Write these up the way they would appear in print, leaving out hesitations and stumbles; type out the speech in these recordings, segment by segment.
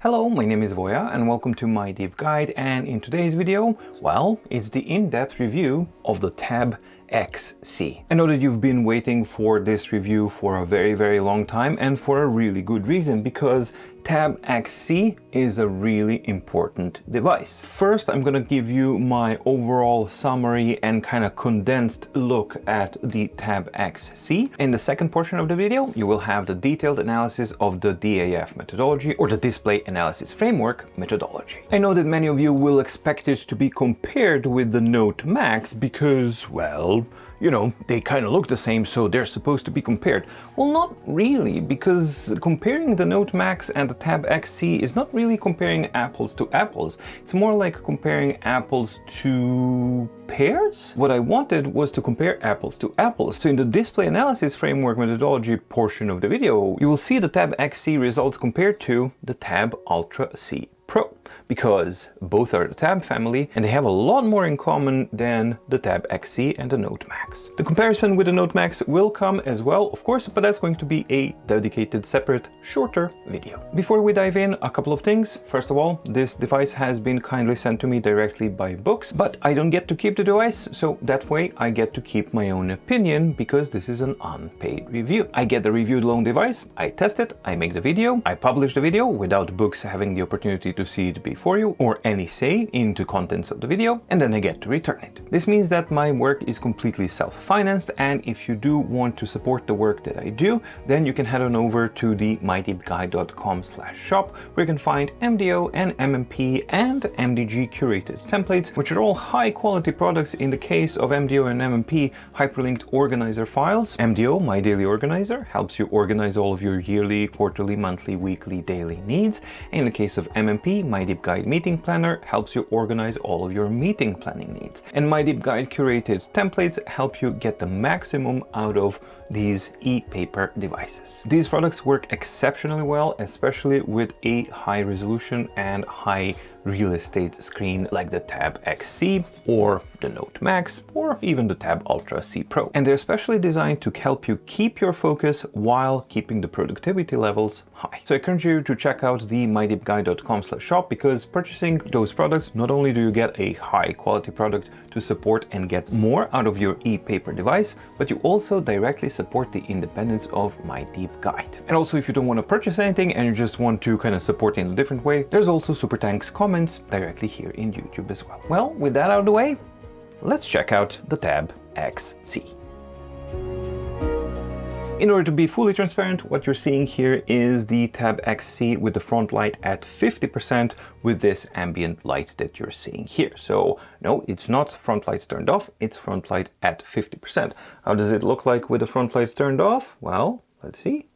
Hello, my name is Voya and welcome to My Deep Guide, and in today's video, well, it's the in-depth review of the Tab X C. I know that you've been waiting for this review for a very long time, and for a really good reason, because Tab X C is a really important device. First, I'm gonna give you my overall summary and kind of condensed look at the Tab X C. In the second portion of the video, you will have the detailed analysis of the DAF methodology, or the Display Analysis Framework methodology. I know that many of you will expect it to be compared with the Note Max because, well, you know, they kind of look the same, so they're supposed to be compared. Well, not really, because comparing the Note Max and the Tab X C is not really comparing apples to apples. It's more like comparing apples to pears. What I wanted was to compare apples to apples. So in the Display Analysis Framework methodology portion of the video, you will see the Tab X C results compared to the Tab Ultra C Pro, because both are the Tab family and they have a lot more in common than the Tab X C and the Note Max. The comparison with the Note Max will come as well, of course, but that's going to be a dedicated, separate, shorter video. Before we dive in, a couple of things. First of all, this device has been kindly sent to me directly by Boox, but I don't get to keep the device, so that way I get to keep my own opinion, because this is an unpaid review. I get the reviewed loan device, I test it, I make the video, I publish the video without Boox having the opportunity to see it before you or any say into contents of the video, and then I get to return it. This means that my work is completely self-financed, and if you do want to support the work that I do, then you can head on over to the mydeepguide.com/shop, where you can find MDO and MMP and MDG curated templates, which are all high quality products. In the case of MDO and MMP, hyperlinked organizer files. MDO, My Daily Organizer, helps you organize all of your yearly, quarterly, monthly, weekly, daily needs. In the case of MMP, My Deep Guide Meeting Planner helps you organize all of your meeting planning needs. And My Deep Guide curated templates help you get the maximum out of these ePaper devices. These products work exceptionally well, especially with a high resolution and high real estate screen like the Tab X C or the Note Max or even the Tab Ultra C Pro. And they're especially designed to help you keep your focus while keeping the productivity levels high. So I encourage you to check out the mydeepguide.com/shop, because purchasing those products, not only do you get a high quality product to support and get more out of your ePaper device, but you also directly support the independence of My Deep Guide. And also, if you don't want to purchase anything and you just want to kind of support in a different way, there's also super thanks comments directly here in YouTube as well. Well, with that out of the way, let's check out the Tab X C. In order to be fully transparent, what you're seeing here is the Tab X C with the front light at 50% with this ambient light that you're seeing here. So no, it's not front light turned off, it's front light at 50%. How does it look like with the front light turned off? Well, let's see.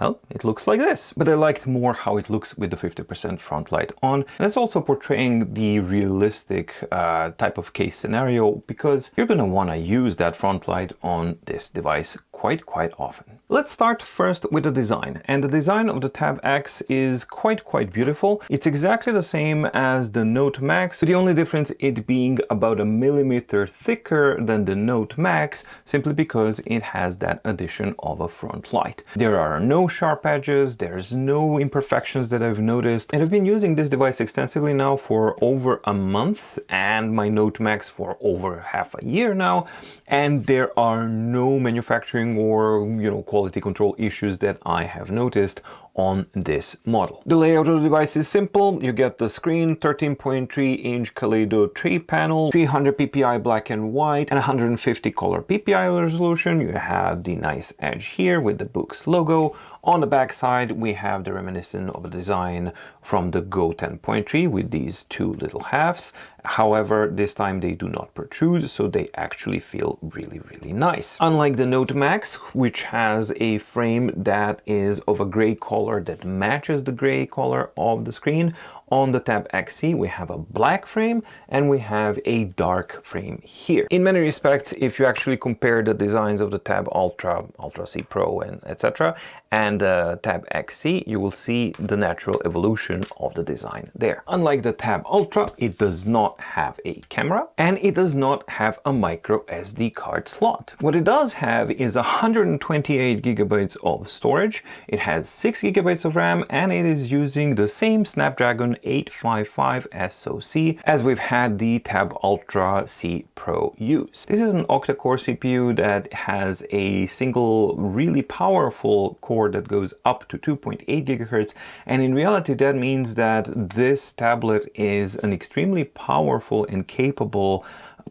Well, it looks like this, but I liked more how it looks with the 50% front light on. And it's also portraying the realistic type of case scenario, because you're going to want to use that front light on this device quite often. Let's start first with the design. And the design of the Tab X is quite beautiful. It's exactly the same as the Note Max, with the only difference it being about 1 millimeter thicker than the Note Max, simply because it has that addition of a front light. There are no sharp edges, there's no imperfections that I've noticed, and I've been using this device extensively now for over a month, and my Note Max for over half a year now, and there are no manufacturing or, you know, quality control issues that I have noticed on this model. The layout of the device is simple. You get the screen, 13.3-inch Kaleido tray panel, 300 ppi black and white, and 150 color ppi resolution. You have the nice edge here with the Boox logo. On the back side, we have the reminiscent of a design from the Go 10.3 with these two little halves. However, this time they do not protrude, so they actually feel really nice. Unlike the Note Max, which has a frame that is of a gray color that matches the gray color of the screen, on the Tab X C, we have a black frame and we have a dark frame here. In many respects, if you actually compare the designs of the Tab Ultra, Ultra C Pro, and etc., and the Tab X C, you will see the natural evolution of the design there. Unlike the Tab Ultra, it does not have a camera and it does not have a micro SD card slot. What it does have is 128 gigabytes of storage. It has 6 gigabytes of RAM and it is using the same Snapdragon 855 SoC as we've had the Tab Ultra C Pro use. This is an octa-core CPU that has a single really powerful core that goes up to 2.8 gigahertz, and in reality that means that this tablet is an extremely powerful and capable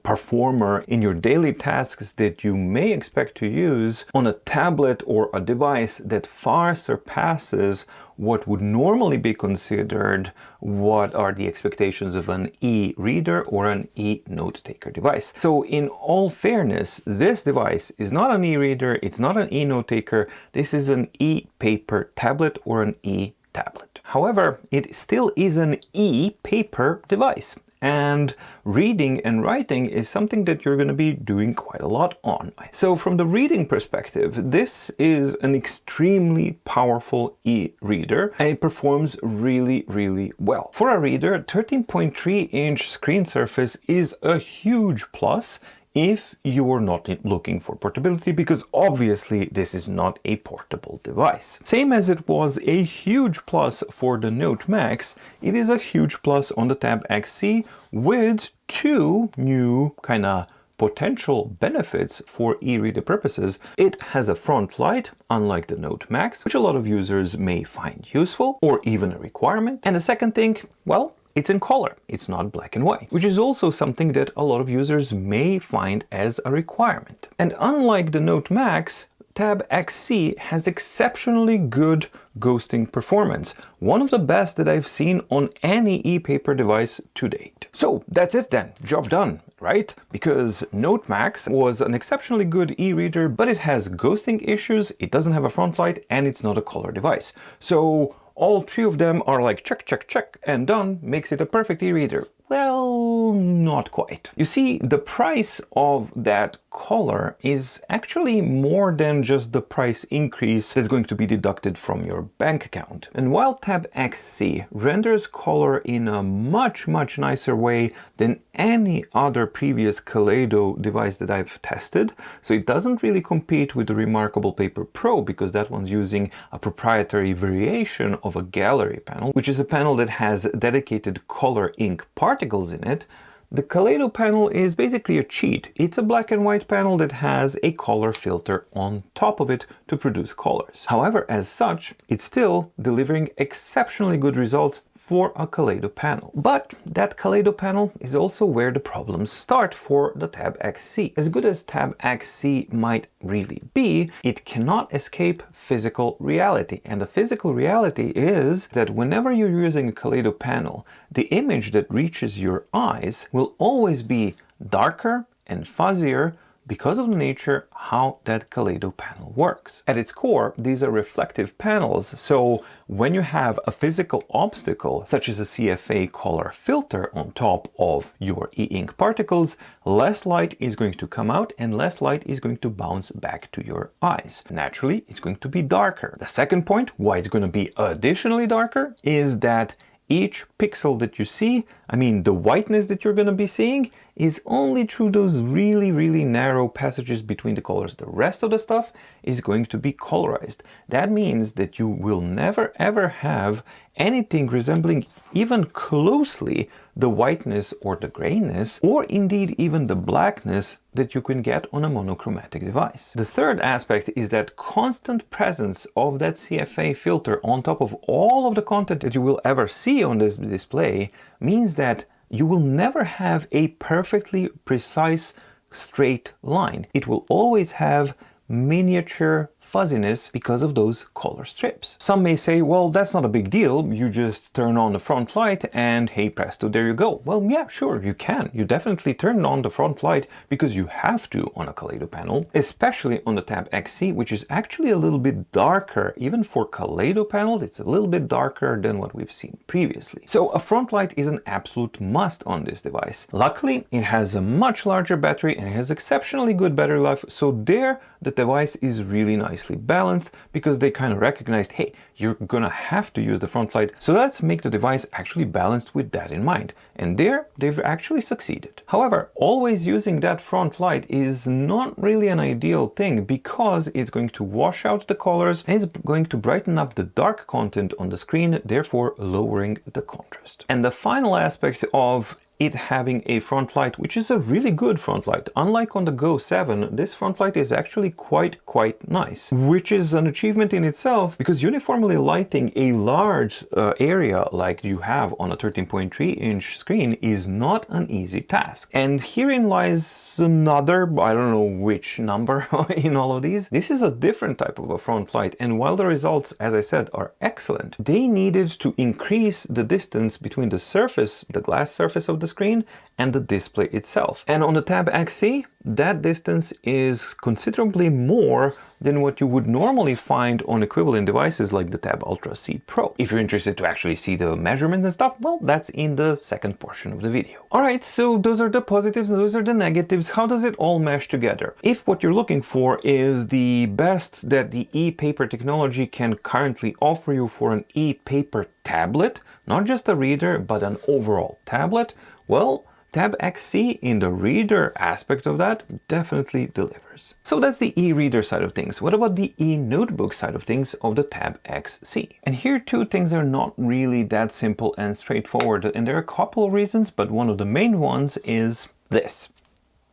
performer in your daily tasks that you may expect to use on a tablet or a device that far surpasses what would normally be considered what are the expectations of an e-reader or an e-note-taker device. So in all fairness, this device is not an e-reader, it's not an e-note-taker, this is an ePaper tablet or an eTablet. However, it still is an ePaper device. And reading and writing is something that you're going to be doing quite a lot on. So from the reading perspective, this is an extremely powerful e-reader and it performs really, really well. For a reader, 13.3-inch screen surface is a huge plus if you are not looking for portability, because obviously this is not a portable device. Same as it was a huge plus for the Note Max, it is a huge plus on the Tab X C with two new kind of potential benefits for e-reader purposes. It has a front light, unlike the Note Max, which a lot of users may find useful or even a requirement. And the second thing, well, it's in color, it's not black and white, which is also something that a lot of users may find as a requirement. And unlike the Note Max, Tab X C has exceptionally good ghosting performance, one of the best that I've seen on any ePaper device to date. So that's it then, job done, right? Because Note Max was an exceptionally good e-reader, but it has ghosting issues, it doesn't have a front light, and it's not a color device. So all three of them are like check, check, check, and done, makes it a perfect e-reader. Well, not quite. You see, the price of that color is actually more than just the price increase that's going to be deducted from your bank account. And while Tab X C renders color in a much, much nicer way than any other previous Kaleido device that I've tested, so it doesn't really compete with the Remarkable Paper Pro because that one's using a proprietary variation of a gallery panel, which is a panel that has dedicated color ink particles in it. The Kaleido panel is basically a cheat. It's a black and white panel that has a color filter on top of it to produce colors. However, as such, it's still delivering exceptionally good results for a Kaleido panel. But that Kaleido panel is also where the problems start for the Tab X C. As good as Tab X C might really be, it cannot escape physical reality. And the physical reality is that whenever you're using a Kaleido panel, the image that reaches your eyes will always be darker and fuzzier because of the nature how that Kaleido panel works. At its core, these are reflective panels, so when you have a physical obstacle, such as a CFA color filter on top of your e-ink particles, less light is going to come out and less light is going to bounce back to your eyes. Naturally, it's going to be darker. The second point, why it's going to be additionally darker, is that each pixel that you see, I mean the whiteness that you're going to be seeing, is only through those really, really narrow passages between the colors. The rest of the stuff is going to be colorized. That means that you will never ever have anything resembling even closely the whiteness or the grayness, or indeed even the blackness that you can get on a monochromatic device. The third aspect is that constant presence of that CFA filter on top of all of the content that you will ever see on this display means that you will never have a perfectly precise straight line. It will always have miniature fuzziness because of those color strips. Some may say, well, that's not a big deal. You just turn on the front light and hey presto, there you go. Well, yeah, sure, you can. You definitely turn on the front light because you have to on a Kaleido panel, especially on the Tab X C, which is actually a little bit darker. Even for Kaleido panels, it's a little bit darker than what we've seen previously. So a front light is an absolute must on this device. Luckily, it has a much larger battery and it has exceptionally good battery life. So there, the device is really nicely balanced because they kind of recognized, hey, you're gonna have to use the front light. So let's make the device actually balanced with that in mind. And there, they've actually succeeded. However, always using that front light is not really an ideal thing because it's going to wash out the colors and it's going to brighten up the dark content on the screen, therefore lowering the contrast. And the final aspect of it having a front light, which is a really good front light. Unlike on the Go 7, this front light is actually quite nice, which is an achievement in itself because uniformly lighting a large area like you have on a 13.3-inch screen is not an easy task. And herein lies another, I don't know which number in all of these. This is a different type of a front light, and while the results, as I said, are excellent, they needed to increase the distance between the surface, the glass surface of the screen, and the display itself. And on the Tab X C, that distance is considerably more than what you would normally find on equivalent devices like the Tab Ultra C Pro. If you're interested to actually see the measurements and stuff, well, that's in the second portion of the video. All right, so those are the positives, those are the negatives. How does it all mesh together? If what you're looking for is the best that the ePaper technology can currently offer you for an ePaper tablet, not just a reader, but an overall tablet, well, Tab X C in the reader aspect of that definitely delivers. So that's the e-reader side of things. What about the eNotebook side of things of the Tab X C? And here too, things are not really that simple and straightforward. And there are a couple of reasons, but one of the main ones is this.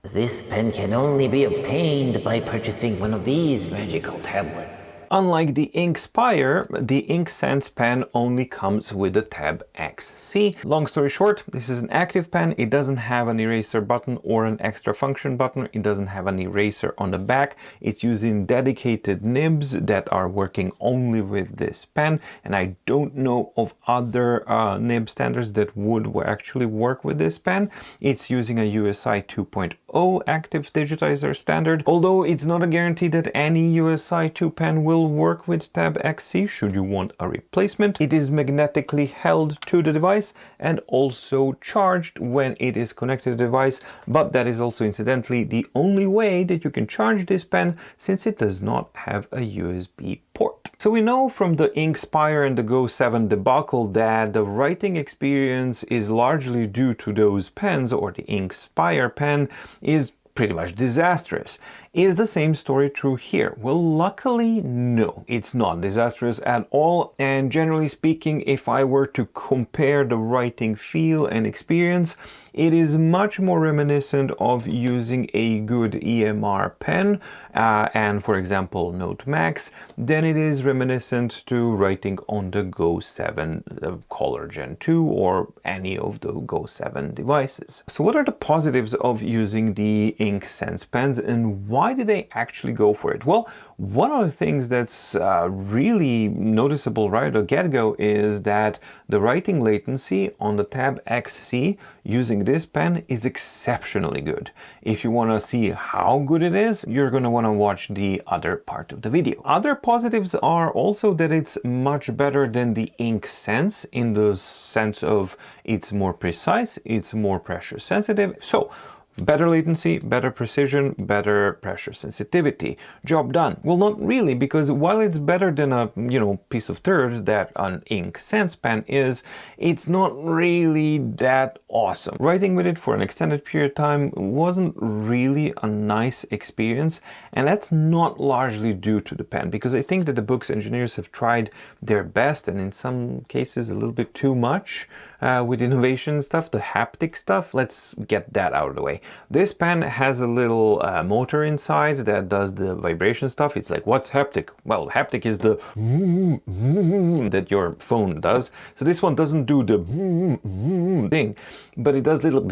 This pen can only be obtained by purchasing one of these magical tablets. Unlike the Inkspire, the InkSense pen only comes with the Tab X C. Long story short, this is an active pen. It doesn't have an eraser button or an extra function button. It doesn't have an eraser on the back. It's using dedicated nibs that are working only with this pen. And I don't know of other nib standards that would actually work with this pen. It's using a USI 2.0 active digitizer standard. Although it's not a guarantee that any USI 2 pen will work with Tab X C should you want a replacement. It is magnetically held to the device and also charged when it is connected to the device, but that is also incidentally the only way that you can charge this pen since it does not have a USB port. So we know from the Inkspire and the Go 7 debacle that the writing experience is largely due to those pens, or the Inkspire pen is pretty much disastrous. Is the same story true here? Well, luckily, no, it's not disastrous at all. And generally speaking, if I were to compare the writing feel and experience, it is much more reminiscent of using a good EMR pen and, for example, Note Max than it is reminiscent to writing on the Go 7 Color Gen 2 or any of the Go 7 devices. So what are the positives of using the InkSense pens and why did they actually go for it? Well, one of the things that's really noticeable right at the get-go is that the writing latency on the Tab X C using this pen is exceptionally good. If you want to see how good it is, you're going to want to watch the other part of the video. Other positives are also that it's much better than the InkSense in the sense of it's more precise, it's more pressure sensitive. So better latency, better precision, better pressure sensitivity. Job done. Well, not really, because while it's better than a, piece of dirt that an InkSense pen is, it's not really that awesome. Writing with it for an extended period of time wasn't really a nice experience, and that's not largely due to the pen, because I think that the Boox engineers have tried their best, and in some cases a little bit too much with innovation stuff, the haptic stuff. Let's get that out of the way. This pen has a little motor inside that does the vibration stuff. It's like, what's haptic? Well, haptic is the that your phone does. So this one doesn't do the thing, but it does little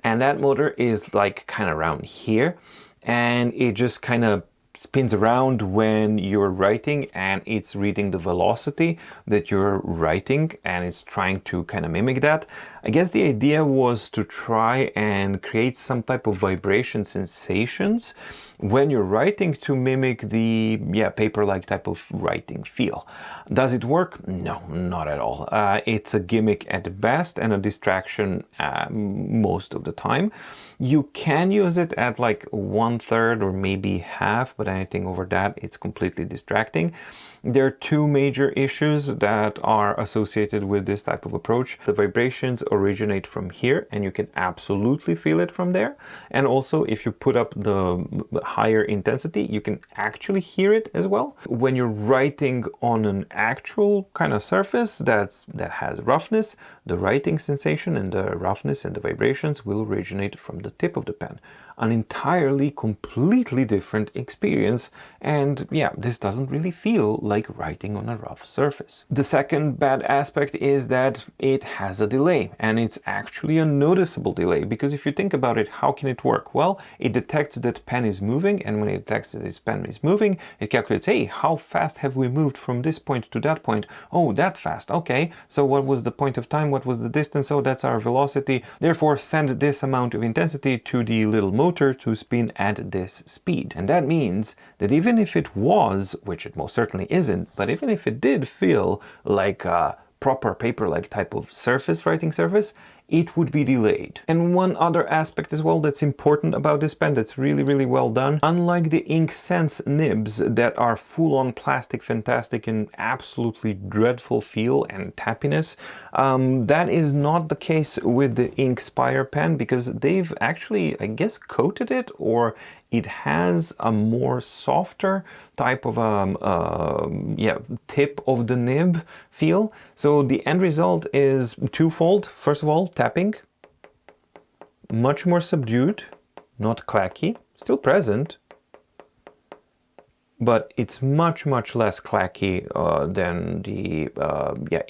and that motor is like kind of around here, and it just kind of spins around when you're writing, and it's reading the velocity that you're writing, and it's trying to kind of mimic that. I guess the idea was to try and create some type of vibration sensations when you're writing to mimic the paper-like type of writing feel. Does it work? No, not at all. It's a gimmick at best and a distraction most of the time. You can use it at like 1/3 or maybe half, but anything over that, it's completely distracting. There are two major issues that are associated with this type of approach. The vibrations originate from here, and you can absolutely feel it from there. And also, if you put up the higher intensity, you can actually hear it as well. When you're writing on an actual kind of surface that has roughness, the writing sensation and the roughness and the vibrations will originate from the tip of the pen. An entirely, completely different experience, and yeah, this doesn't really feel like writing on a rough surface. The second bad aspect is that it has a delay, and it's actually a noticeable delay, because if you think about it, how can it work? Well, it detects that pen is moving, and when it detects that this pen is moving, it calculates, hey, how fast have we moved from this point to that point? Oh, that fast, okay, so what was the point of time, what was the distance? Oh, that's our velocity, therefore send this amount of intensity to the little motor to spin at this speed. And that means that even if it was, which it most certainly isn't, but even if it did feel like a proper paper-like type of surface, writing surface, it would be delayed. And one other aspect as well that's important about this pen that's really, really well done, unlike the InkSense nibs that are full-on plastic, fantastic, and absolutely dreadful feel and tappiness, that is not the case with the Inkspire pen, because they've actually, I guess, coated it, or it has a more softer type of tip of the nib feel. So the end result is twofold. First of all, tapping, much more subdued, not clacky, still present, but it's much, much less clacky than the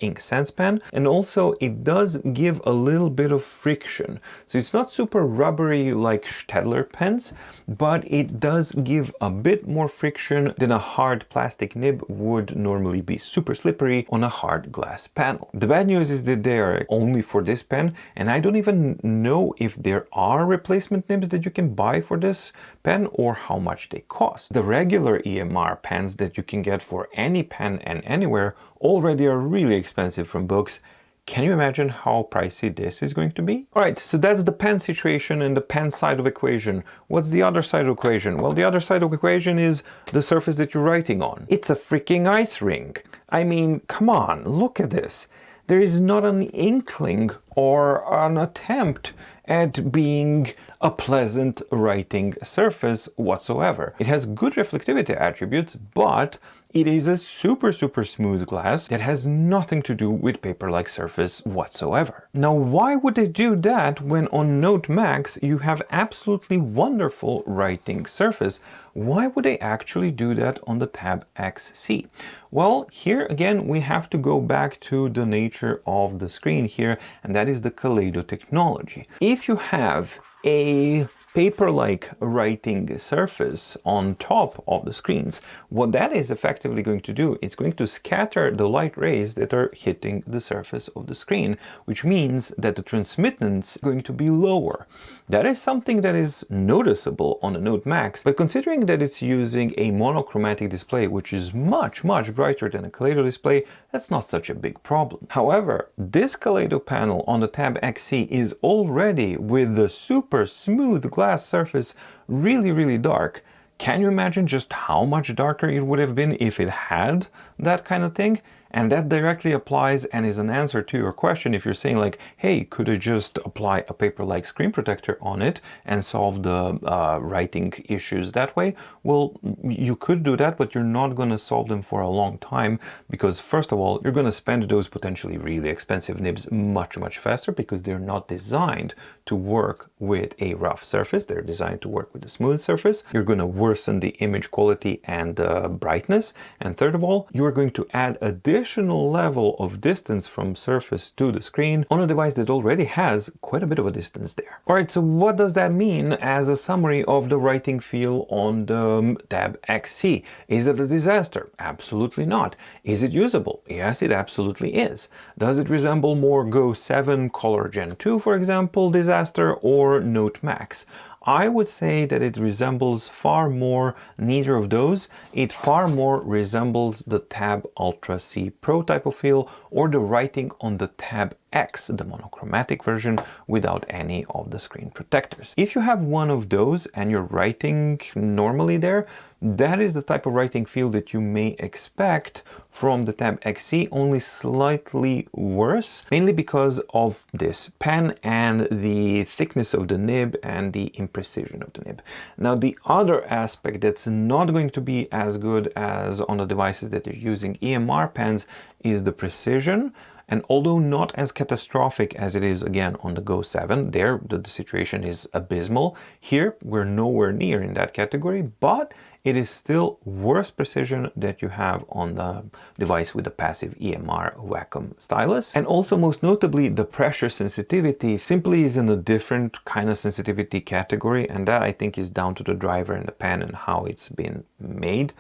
InkSense pen. And also it does give a little bit of friction. So it's not super rubbery like Staedtler pens, but it does give a bit more friction than a hard plastic nib would normally be super slippery on a hard glass panel. The bad news is that they are only for this pen, and I don't even know if there are replacement nibs that you can buy for this pen or how much they cost. The regular EMR pens that you can get for any pen and anywhere already are really expensive from Boox. Can you imagine how pricey this is going to be? All right, so that's the pen situation and the pen side of equation. What's the other side of equation? Well, the other side of equation is the surface that you're writing on. It's a freaking ice rink. I mean, come on, look at this. There is not an inkling or an attempt at being a pleasant writing surface whatsoever. It has good reflectivity attributes, but it is a super, super smooth glass that has nothing to do with paper-like surface whatsoever. Now, why would they do that when on Note Max you have absolutely wonderful writing surface? Why would they actually do that on the Tab X C? Well, here again, we have to go back to the nature of the screen here, and that is the Kaleido technology. If you have a paper-like writing surface on top of the screens, what that is effectively going to do, it's going to scatter the light rays that are hitting the surface of the screen, which means that the transmittance is going to be lower. That is something that is noticeable on the Note Max, but considering that it's using a monochromatic display, which is much, much brighter than a Kaleido display, that's not such a big problem. However, this Kaleido panel on the Tab X C is already, with the super smooth glass surface, really, really dark. Can you imagine just how much darker it would have been if it had that kind of thing? And that directly applies and is an answer to your question if you're saying like, hey, could I just apply a paper-like screen protector on it and solve the writing issues that way? Well, you could do that, but you're not going to solve them for a long time, because first of all, you're going to spend those potentially really expensive nibs much, much faster, because they're not designed to work with a rough surface. They're designed to work with a smooth surface. You're going to worsen the image quality and brightness. And third of all, you're going to add additional additional level of distance from surface to the screen on a device that already has quite a bit of a distance there. Alright, so what does that mean as a summary of the writing feel on the Tab X C? Is it a disaster? Absolutely not. Is it usable? Yes, it absolutely is. Does it resemble more Go 7 Color Gen 2, for example, disaster, or Note Max? I would say that it resembles far more neither of those. It far more resembles the Tab Ultra C Pro type of feel, or the writing on the Tab X, the monochromatic version without any of the screen protectors. If you have one of those and you're writing normally there, that is the type of writing feel that you may expect from the Tab X C, only slightly worse, mainly because of this pen and the thickness of the nib and the imprecision of the nib. Now, the other aspect that's not going to be as good as on the devices that are using EMR pens is the precision. And although not as catastrophic as it is again on the Go 7, there the situation is abysmal. Here we're nowhere near in that category, but it is still worse precision that you have on the device with the passive EMR Wacom stylus. And also, most notably, the pressure sensitivity simply is in a different kind of sensitivity category, and that I think is down to the driver and the pen and how it's been made.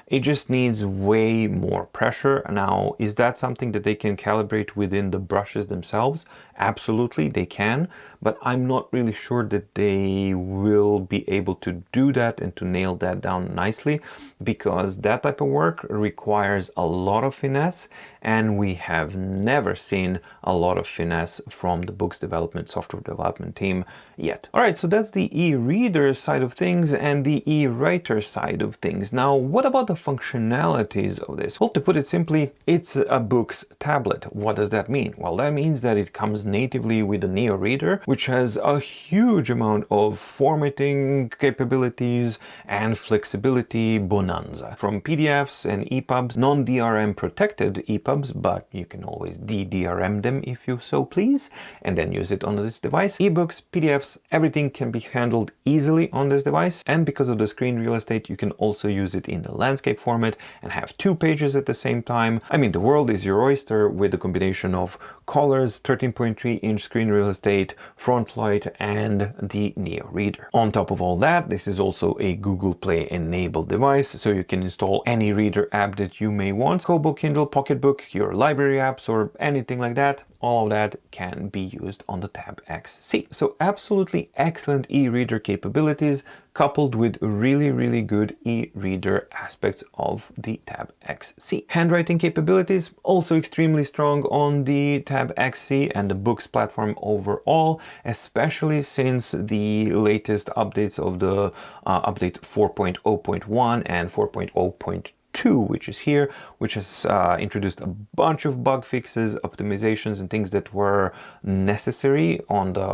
It just needs way more pressure. Now, is that something that they can calibrate within the brushes themselves? Absolutely, they can, but I'm not really sure that they will be able to do that and to nail that down nicely, because that type of work requires a lot of finesse, and we have never seen a lot of finesse from the Boox development, software development team yet. All right, so that's the e-reader side of things and the e-writer side of things. Now, what about the functionalities of this? Well, to put it simply, it's a Boox tablet. What does that mean? Well, that means that it comes natively with an eReader, which has a huge amount of formatting capabilities and flexibility bonanza. From PDFs and EPUBs, non-DRM protected EPUBs, but you can always de-DRM them if you so please, and then use it on this device. eBooks, PDFs, everything can be handled easily on this device, and because of the screen real estate, you can also use it in the landscape format and have 2 pages at the same time. I mean, the world is your oyster with the combination of colors, 13.3-inch screen real estate, front light, and the Neo Reader. On top of all that, this is also a Google Play enabled device, so you can install any reader app that you may want. Kobo, Kindle, Pocketbook, your library apps, or anything like that. All of that can be used on the Tab X C. So absolutely excellent e-reader capabilities, coupled with really, really good e-reader aspects of the Tab X C. Handwriting capabilities also extremely strong on the Tab X C and the Boox platform overall, especially since the latest updates of the update 4.0.1 and 4.0.2, which is here, which has introduced a bunch of bug fixes, optimizations, and things that were necessary on the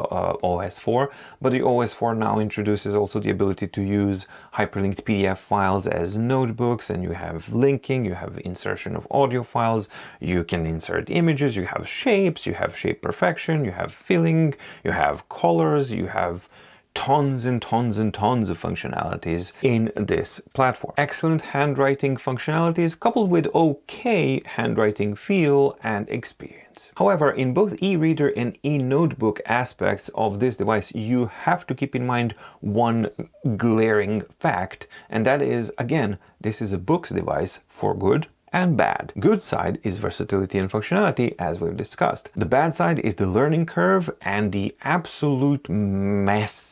OS 4. But the OS 4 now introduces also the ability to use hyperlinked PDF files as notebooks, and you have linking, you have insertion of audio files, you can insert images, you have shapes, you have shape perfection, you have filling, you have colors, you have tons and tons and tons of functionalities in this platform. Excellent handwriting functionalities coupled with okay handwriting feel and experience. However, in both e-reader and e-notebook aspects of this device, you have to keep in mind one glaring fact, and that is, again, this is a Boox device for good and bad. Good side is versatility and functionality, as we've discussed. The bad side is the learning curve and the absolute messiness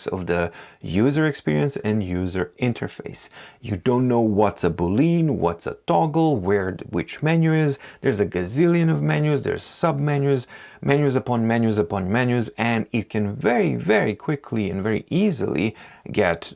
of the user experience and user interface. You don't know what's a boolean, what's a toggle, which menu is. There's a gazillion of menus, there's sub-menus, menus upon menus upon menus, and it can very, very quickly and very easily get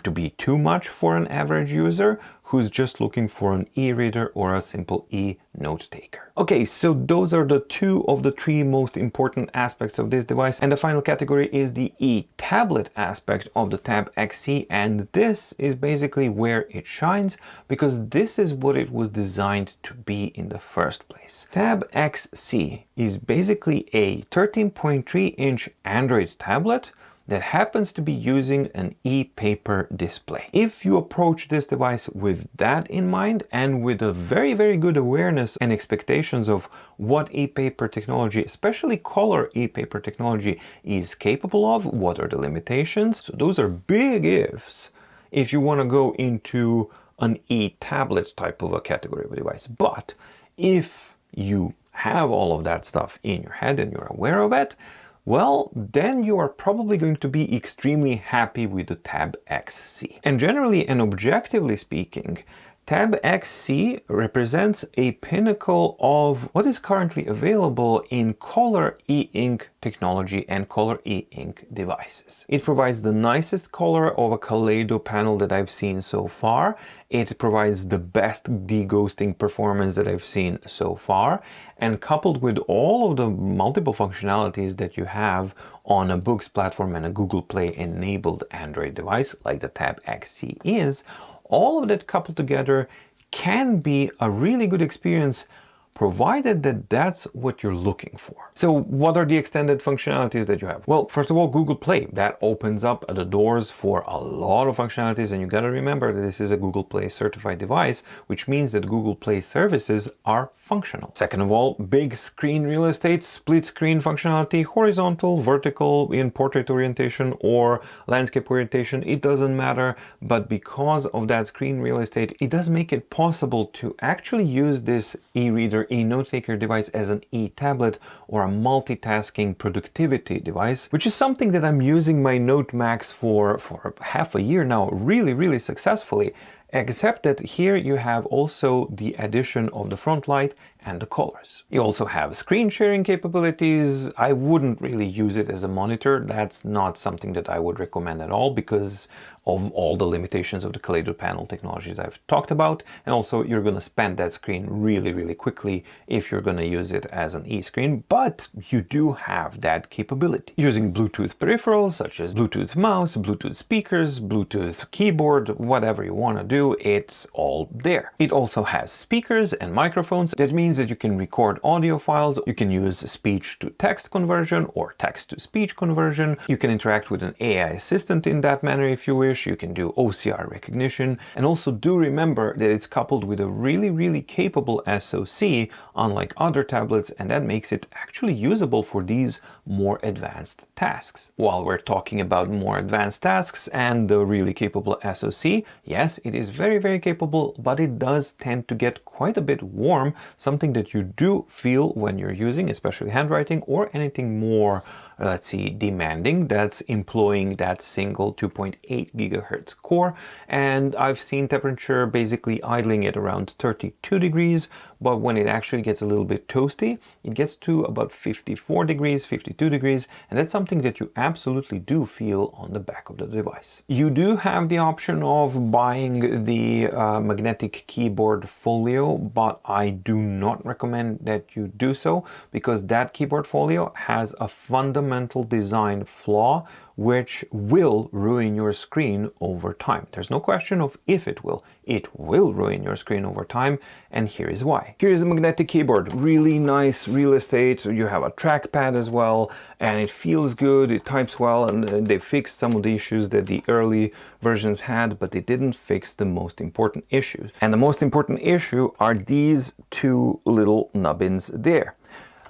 to be too much for an average user who's just looking for an e-reader or a simple e-note taker. Okay, so those are the 2 of the 3 most important aspects of this device, and the final category is the eTablet aspect of the Tab X C, and this is basically where it shines, because this is what it was designed to be in the first place. Tab X C is basically a 13.3-inch Android tablet that happens to be using an ePaper display. If you approach this device with that in mind and with a very, very good awareness and expectations of what ePaper technology, especially color ePaper technology, is capable of, what are the limitations, so those are big ifs if you want to go into an eTablet type of a category of a device. But if you have all of that stuff in your head and you're aware of it, well, then you are probably going to be extremely happy with the Tab X C. And generally and objectively speaking, Tab X C represents a pinnacle of what is currently available in color e-ink technology and color e-ink devices. It provides the nicest color of a Kaleido panel that I've seen so far. It provides the best deghosting performance that I've seen so far. And coupled with all of the multiple functionalities that you have on a Boox platform and a Google Play enabled Android device like the Tab X C is, all of that coupled together can be a really good experience, provided that that's what you're looking for. So what are the extended functionalities that you have? Well, first of all, Google Play. That opens up the doors for a lot of functionalities, and you got to remember that this is a Google Play certified device, which means that Google Play services are functional. Second of all, big screen real estate, split screen functionality, horizontal, vertical, in portrait orientation or landscape orientation, it doesn't matter, but because of that screen real estate, it does make it possible to actually use this eReader, eNote taker device as an eTablet or a multitasking productivity device, which is something that I'm using my Note Max for half a year now, really successfully. Except that here you have also the addition of the front light and the colors. You also have screen sharing capabilities. I wouldn't really use it as a monitor. That's not something that I would recommend at all because of all the limitations of the Kaleido panel technology that I've talked about. And also you're going to spend that screen really quickly if you're going to use it as an e-screen, but you do have that capability. Using Bluetooth peripherals such as Bluetooth mouse, Bluetooth speakers, Bluetooth keyboard, whatever you want to do, it's all there. It also has speakers and microphones. That means that you can record audio files, you can use speech to text conversion or text to speech conversion, you can interact with an AI assistant in that manner if you wish, you can do OCR recognition, and also do remember that it's coupled with a really capable SoC unlike other tablets, and that makes it actually usable for these more advanced tasks. While we're talking about more advanced tasks and the really capable SoC, yes, it is very capable, but it does tend to get quite a bit warm, something that you do feel when you're using especially handwriting or anything more, let's see, demanding, that's employing that single 2.8 gigahertz core. And I've seen temperature basically idling at around 32 degrees, but when it actually gets a little bit toasty, it gets to about 54 degrees, 52 degrees, and that's something that you absolutely do feel on the back of the device. You do have the option of buying the magnetic keyboard Folio, but I do not recommend that you do so because that keyboard Folio has a fundamental design flaw which will ruin your screen over time. There's no question of if it will. It will ruin your screen over time, and here is why. Here is a magnetic keyboard, really nice real estate. You have a trackpad as well, and it feels good, it types well, and they fixed some of the issues that the early versions had, but they didn't fix the most important issues. And the most important issue are these two little nubbins there.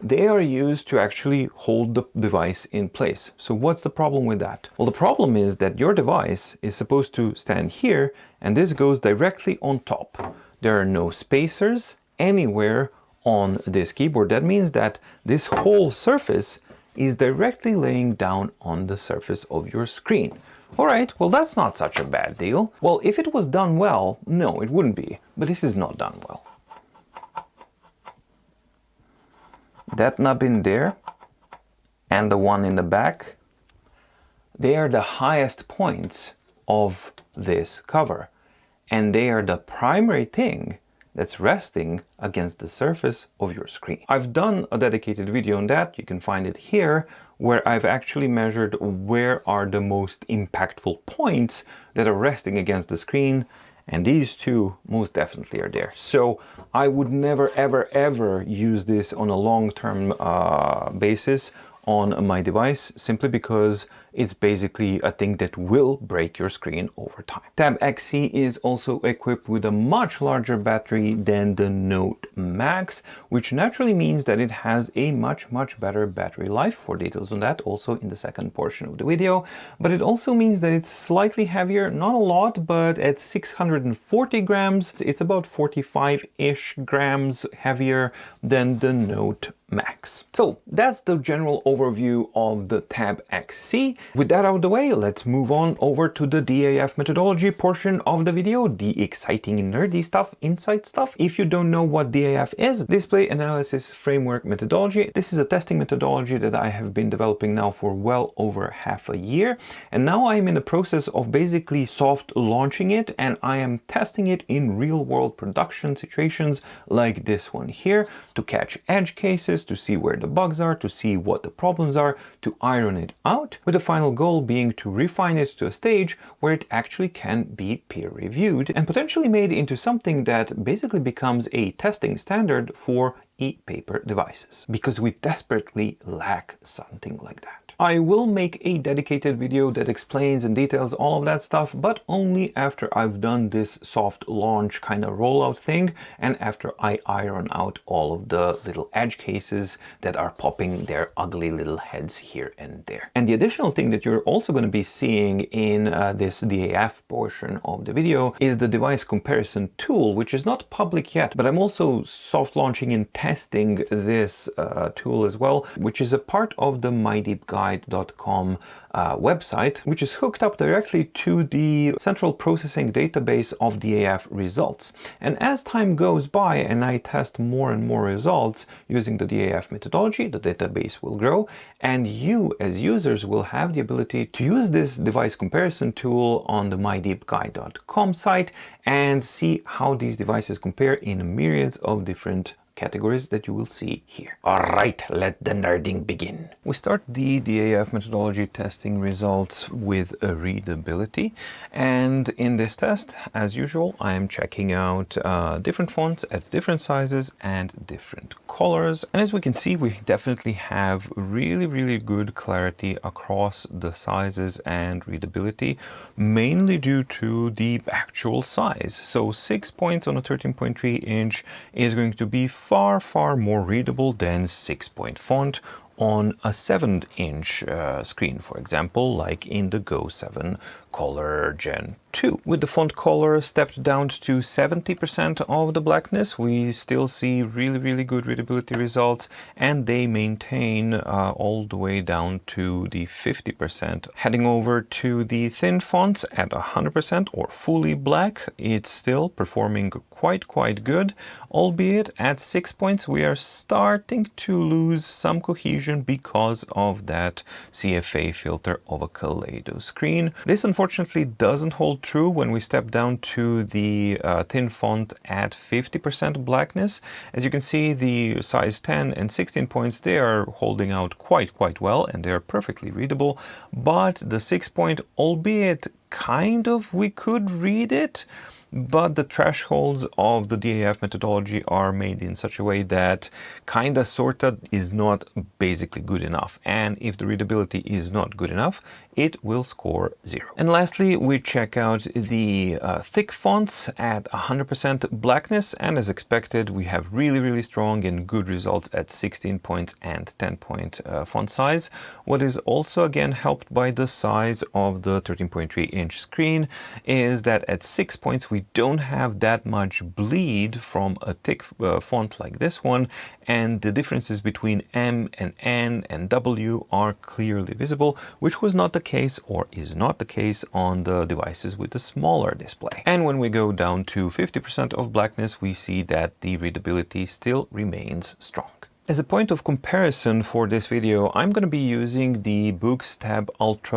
They are used to actually hold the device in place. So what's the problem with that? Well, the problem is that your device is supposed to stand here, and this goes directly on top. There are no spacers anywhere on this keyboard. That means that this whole surface is directly laying down on the surface of your screen. All right, well, that's not such a bad deal. Well, if it was done well, no, it wouldn't be, but this is not done well. That nubbin there and the one in the back, they are the highest points of this cover, and they are the primary thing that's resting against the surface of your screen. I've done a dedicated video on that. You can find it here, where I've actually measured where are the most impactful points that are resting against the screen, and these two most definitely are there. So I would never ever use this on a long-term basis on my device, simply because it's basically a thing that will break your screen over time. Tab X C is also equipped with a much larger battery than the Note Max, which naturally means that it has a much better battery life. For details on that also in the second portion of the video. But it also means that it's slightly heavier, not a lot, but at 640 grams, it's about 45-ish grams heavier than the Note Max. So that's the general overview of the Tab X C. With that out of the way, let's move on over to the DAF methodology portion of the video, the exciting nerdy stuff, insight stuff. If you don't know what DAF is, Display Analysis Framework Methodology, this is a testing methodology that I have been developing now for well over half a year, and now I'm in the process of basically soft launching it, and I am testing it in real-world production situations like this one here to catch edge cases, to see where the bugs are, to see what the problems are, to iron it out, with the final goal being to refine it to a stage where it actually can be peer-reviewed and potentially made into something that basically becomes a testing standard for ePaper devices, because we desperately lack something like that. I will make a dedicated video that explains and details all of that stuff, but only after I've done this soft launch kind of rollout thing and after I iron out all of the little edge cases that are popping their ugly little heads here and there. And the additional thing that you're also going to be seeing in this DAF portion of the video is the device comparison tool, which is not public yet, but I'm also soft launching and testing this tool as well, which is a part of the mydeepguide.com website, which is hooked up directly to the central processing database of DAF results. And as time goes by and I test more and more results using the DAF methodology, the database will grow, and you as users will have the ability to use this device comparison tool on the mydeepguide.com site and see how these devices compare in myriads of different categories that you will see here. All right, let the nerding begin. We start the DAF methodology testing results with a readability, and in this test, as usual, I am checking out different fonts at different sizes and different colors, and as we can see, we definitely have really good clarity across the sizes and readability, mainly due to the actual size. So 6 points on a 13.3 inch is going to be far more readable than 6-point font on a 7-inch screen, for example, like in the Go 7 Color Gen 2. With the font color stepped down to 70% of the blackness, we still see really good readability results, and they maintain all the way down to the 50%. Heading over to the thin fonts at 100% or fully black, it's still performing quite good, albeit at 6 points we are starting to lose some cohesion because of that CFA filter of a Kaleido screen. This unfortunately doesn't hold true when we step down to the thin font at 50% blackness. As you can see, the size 10 and 16 points, they are holding out quite well and they are perfectly readable, but the 6-point, albeit kind of we could read it, but the thresholds of the DAF methodology are made in such a way that kinda sorta is not basically good enough, and if the readability is not good enough, it will score 0. And lastly, we check out the thick fonts at 100% blackness, and as expected, we have really strong and good results at 16 points and 10-point font size. What is also again helped by the size of the 13.3 inch screen is that at 6 points we don't have that much bleed from a thick font like this one, and the differences between M and N and W are clearly visible, which was not the case or is not the case on the devices with the smaller display. And when we go down to 50% of blackness, we see that the readability still remains strong. As a point of comparison for this video, I'm going to be using the Boox Tab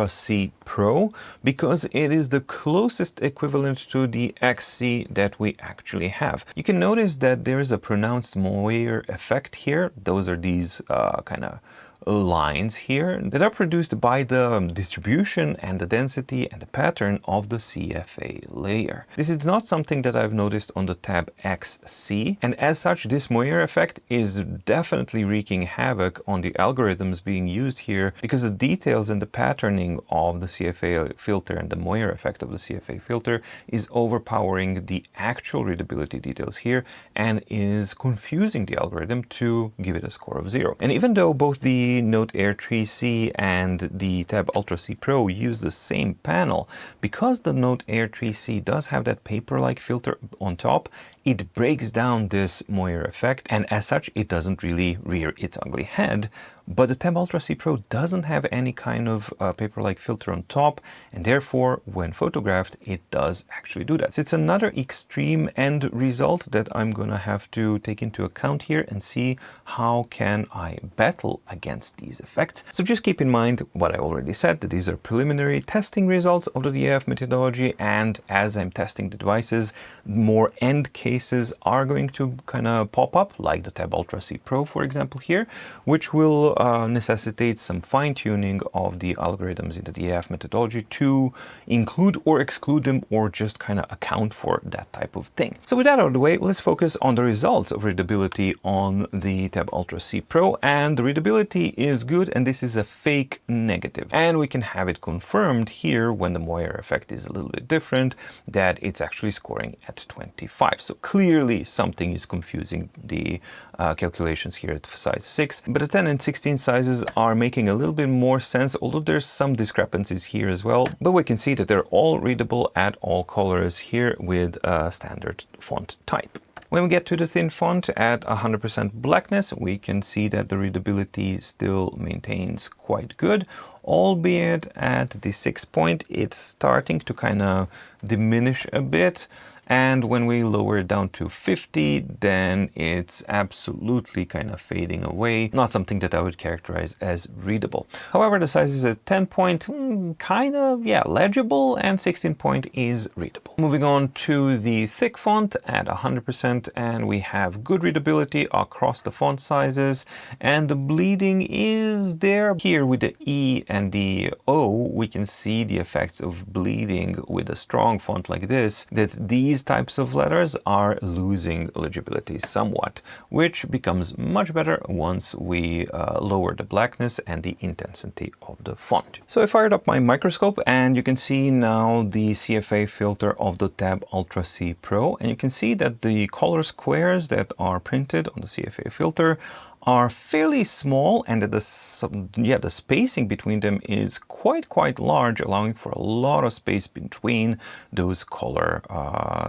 C Pro because it is the closest equivalent to the XC that we actually have. You can notice that there is a pronounced moire effect here. Those are these kind of lines here that are produced by the distribution and the density and the pattern of the CFA layer. This is not something that I've noticed on the Tab X C, and as such this moire effect is definitely wreaking havoc on the algorithms being used here, because the details and the patterning of the CFA filter and the moire effect of the CFA filter is overpowering the actual readability details here and is confusing the algorithm to give it a score of 0. And even though both the Note Air 3C and the Tab Ultra C Pro use the same panel, because the Note Air 3C does have that paper-like filter on top, it breaks down this moire effect, and as such it doesn't really rear its ugly head. But the Tab Ultra C Pro doesn't have any kind of paper-like filter on top, and therefore when photographed it does actually do that. So it's another extreme end result that I'm gonna have to take into account here and see how can I battle against these effects. So just keep in mind what I already said, that these are preliminary testing results of the DAF methodology, and as I'm testing the devices, more end cases are going to kind of pop up, like the Tab Ultra C Pro, for example, here, which will necessitate some fine-tuning of the algorithms in the DAF methodology to include or exclude them, or just kind of account for that type of thing. So with that out of the way, let's focus on the results of readability on the Tab Ultra C Pro. And the readability is good, and this is a fake negative. And we can have it confirmed here when the moire effect is a little bit different, that it's actually scoring at 25. So clearly something is confusing the calculations here at size 6. But the 10 and 16 sizes are making a little bit more sense, although there's some discrepancies here as well. But we can see that they're all readable at all colors here with a standard font type. When we get to the thin font at 100% blackness, we can see that the readability still maintains quite good, albeit at the 6 point it's starting to kind of diminish a bit. And when we lower it down to 50, then it's absolutely kind of fading away. Not something that I would characterize as readable. However, the size is at 10 point, kind of, yeah, legible, and 16 point is readable. Moving on to the thick font at 100%, and we have good readability across the font sizes, and the bleeding is there. Here with the E and the O, we can see the effects of bleeding with a strong font like this, that these types of letters are losing legibility somewhat, which becomes much better once we lower the blackness and the intensity of the font. So I fired up my microscope, and you can see now the CFA filter of the Tab Ultra C Pro, and you can see that the color squares that are printed on the CFA filter are fairly small, and that the spacing between them is quite large, allowing for a lot of space between those color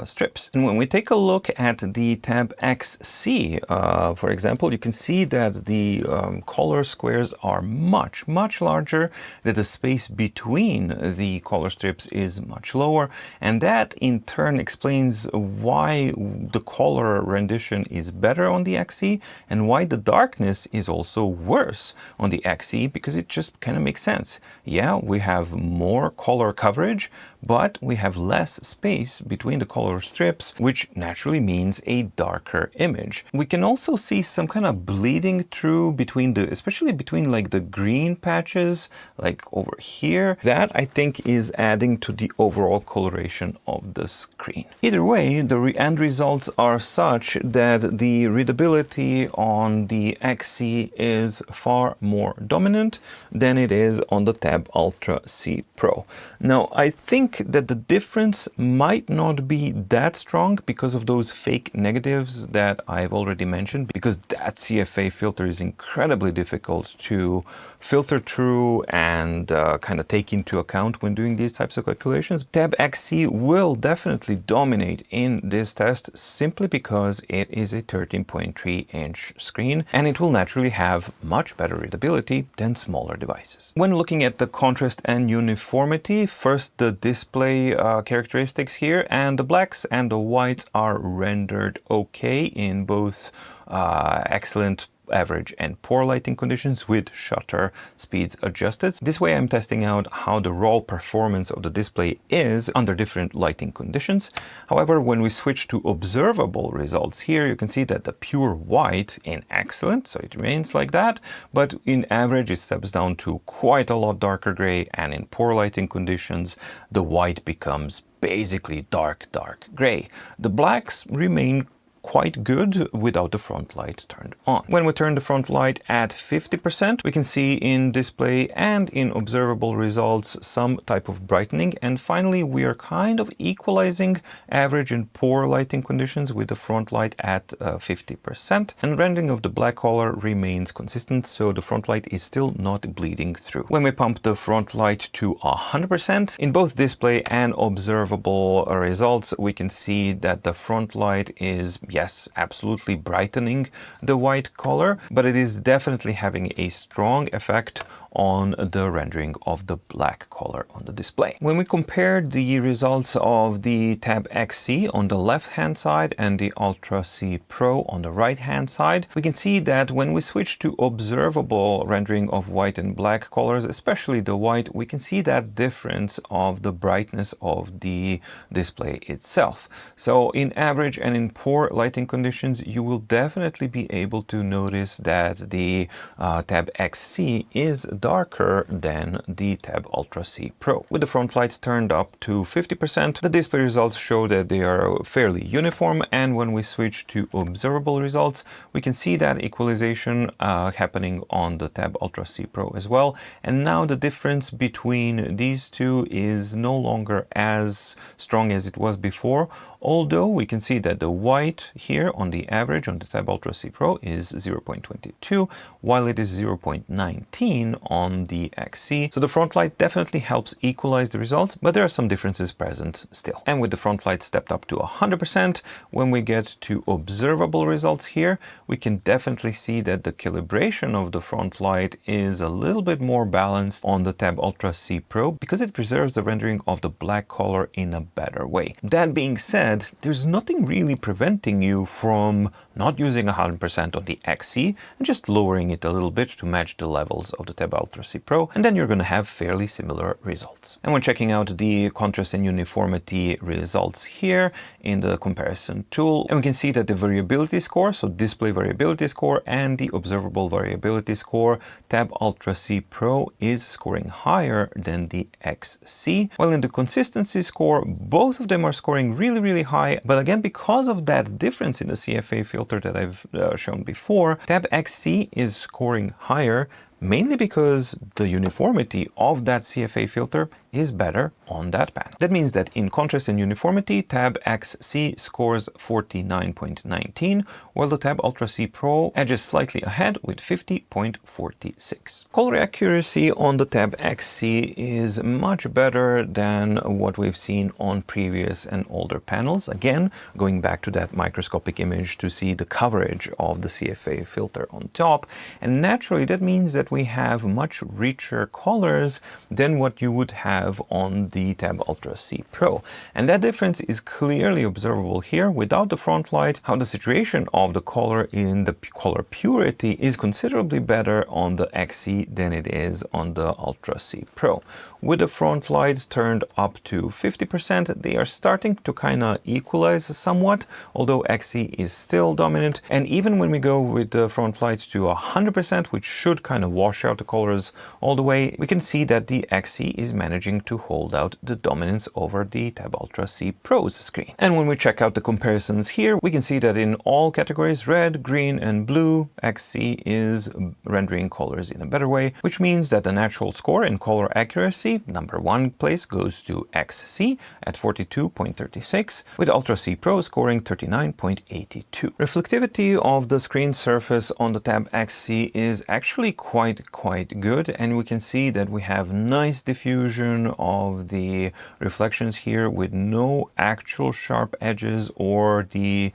strips. And when we take a look at the Tab X C, for example, you can see that the color squares are much larger, that the space between the color strips is much lower, and that in turn explains why the color rendition is better on the XC and why the darkness is also worse on the XC, because it just kind of makes sense. Yeah, we have more color coverage, but we have less space between the color strips, which naturally means a darker image. We can also see some kind of bleeding through between the, especially between like the green patches, like over here. That I think is adding to the overall coloration of the screen. Either way, the end results are such that the readability on the XC is far more dominant than it is on the Tab Ultra C Pro. Now, I think that the difference might not be that strong because of those fake negatives that I've already mentioned, because that CFA filter is incredibly difficult to filter through and kind of take into account when doing these types of calculations. Tab X C will definitely dominate in this test simply because it is a 13.3-inch screen, and it will naturally have much better readability than smaller devices. When looking at the contrast and uniformity, first the display characteristics here, and the blacks and the whites are rendered okay in both excellent average and poor lighting conditions with shutter speeds adjusted. This way I'm testing out how the raw performance of the display is under different lighting conditions. However, when we switch to observable results here, you can see that the pure white in excellent, so it remains like that, but in average it steps down to quite a lot darker gray, and in poor lighting conditions the white becomes basically dark gray. The blacks remain quite good without the front light turned on. When we turn the front light at 50%, we can see in display and in observable results some type of brightening, and finally we are kind of equalizing average and poor lighting conditions with the front light at 50%, and rendering of the black color remains consistent, so the front light is still not bleeding through. When we pump the front light to 100%, in both display and observable results, we can see that the front light is, yes, absolutely brightening the white color, but it is definitely having a strong effect on the rendering of the black color on the display. When we compare the results of the Tab X C on the left hand side and the Ultra C Pro on the right hand side, we can see that when we switch to observable rendering of white and black colors, especially the white, we can see that difference of the brightness of the display itself. So in average and in poor lighting conditions, you will definitely be able to notice that the Tab X C is darker than the Tab Ultra C Pro. With the front light turned up to 50%, the display results show that they are fairly uniform, and when we switch to observable results, we can see that equalization happening on the Tab Ultra C Pro as well, and now the difference between these two is no longer as strong as it was before, although we can see that the white here on the average on the Tab Ultra C Pro is 0.22, while it is 0.19 on the XC. So the front light definitely helps equalize the results, but there are some differences present still. And with the front light stepped up to 100%, when we get to observable results here, we can definitely see that the calibration of the front light is a little bit more balanced on the Tab Ultra C Pro because it preserves the rendering of the black color in a better way. That being said, there's nothing really preventing you from not using 100% on the XC and just lowering it a little bit to match the levels of the Tab Ultra C Pro, and then you're going to have fairly similar results. And when checking out the contrast and uniformity results here in the comparison tool, and we can see that the variability score, so display variability score and the observable variability score, Tab Ultra C Pro is scoring higher than the XC, while in the consistency score, both of them are scoring really high, but again, because of that difference in the CFA filter that I've shown before, Tab X C is scoring higher, mainly because the uniformity of that CFA filter is better on that panel. That means that in contrast and uniformity, Tab X C scores 49.19, while the Tab Ultra C Pro edges slightly ahead with 50.46. Color accuracy on the Tab X C is much better than what we've seen on previous and older panels. Again, going back to that microscopic image to see the coverage of the CFA filter on top, and naturally that means that we have much richer colors than what you would have on the Tab Ultra C Pro. And that difference is clearly observable here without the front light, how the situation of the color in the color purity is considerably better on the XC than it is on the Ultra C Pro. With the front light turned up to 50%, they are starting to kind of equalize somewhat, although XC is still dominant. And even when we go with the front light to 100%, which should kind of wash out the colors all the way, we can see that the XC is managing to hold out the dominance over the Tab Ultra C Pro's screen. And when we check out the comparisons here, we can see that in all categories, red, green, and blue, XC is rendering colors in a better way, which means that the natural score in color accuracy, number one place goes to XC at 42.36, with Ultra C Pro scoring 39.82. Reflectivity of the screen surface on the Tab X C is actually quite quite good, and we can see that we have nice diffusion of the reflections here with no actual sharp edges or the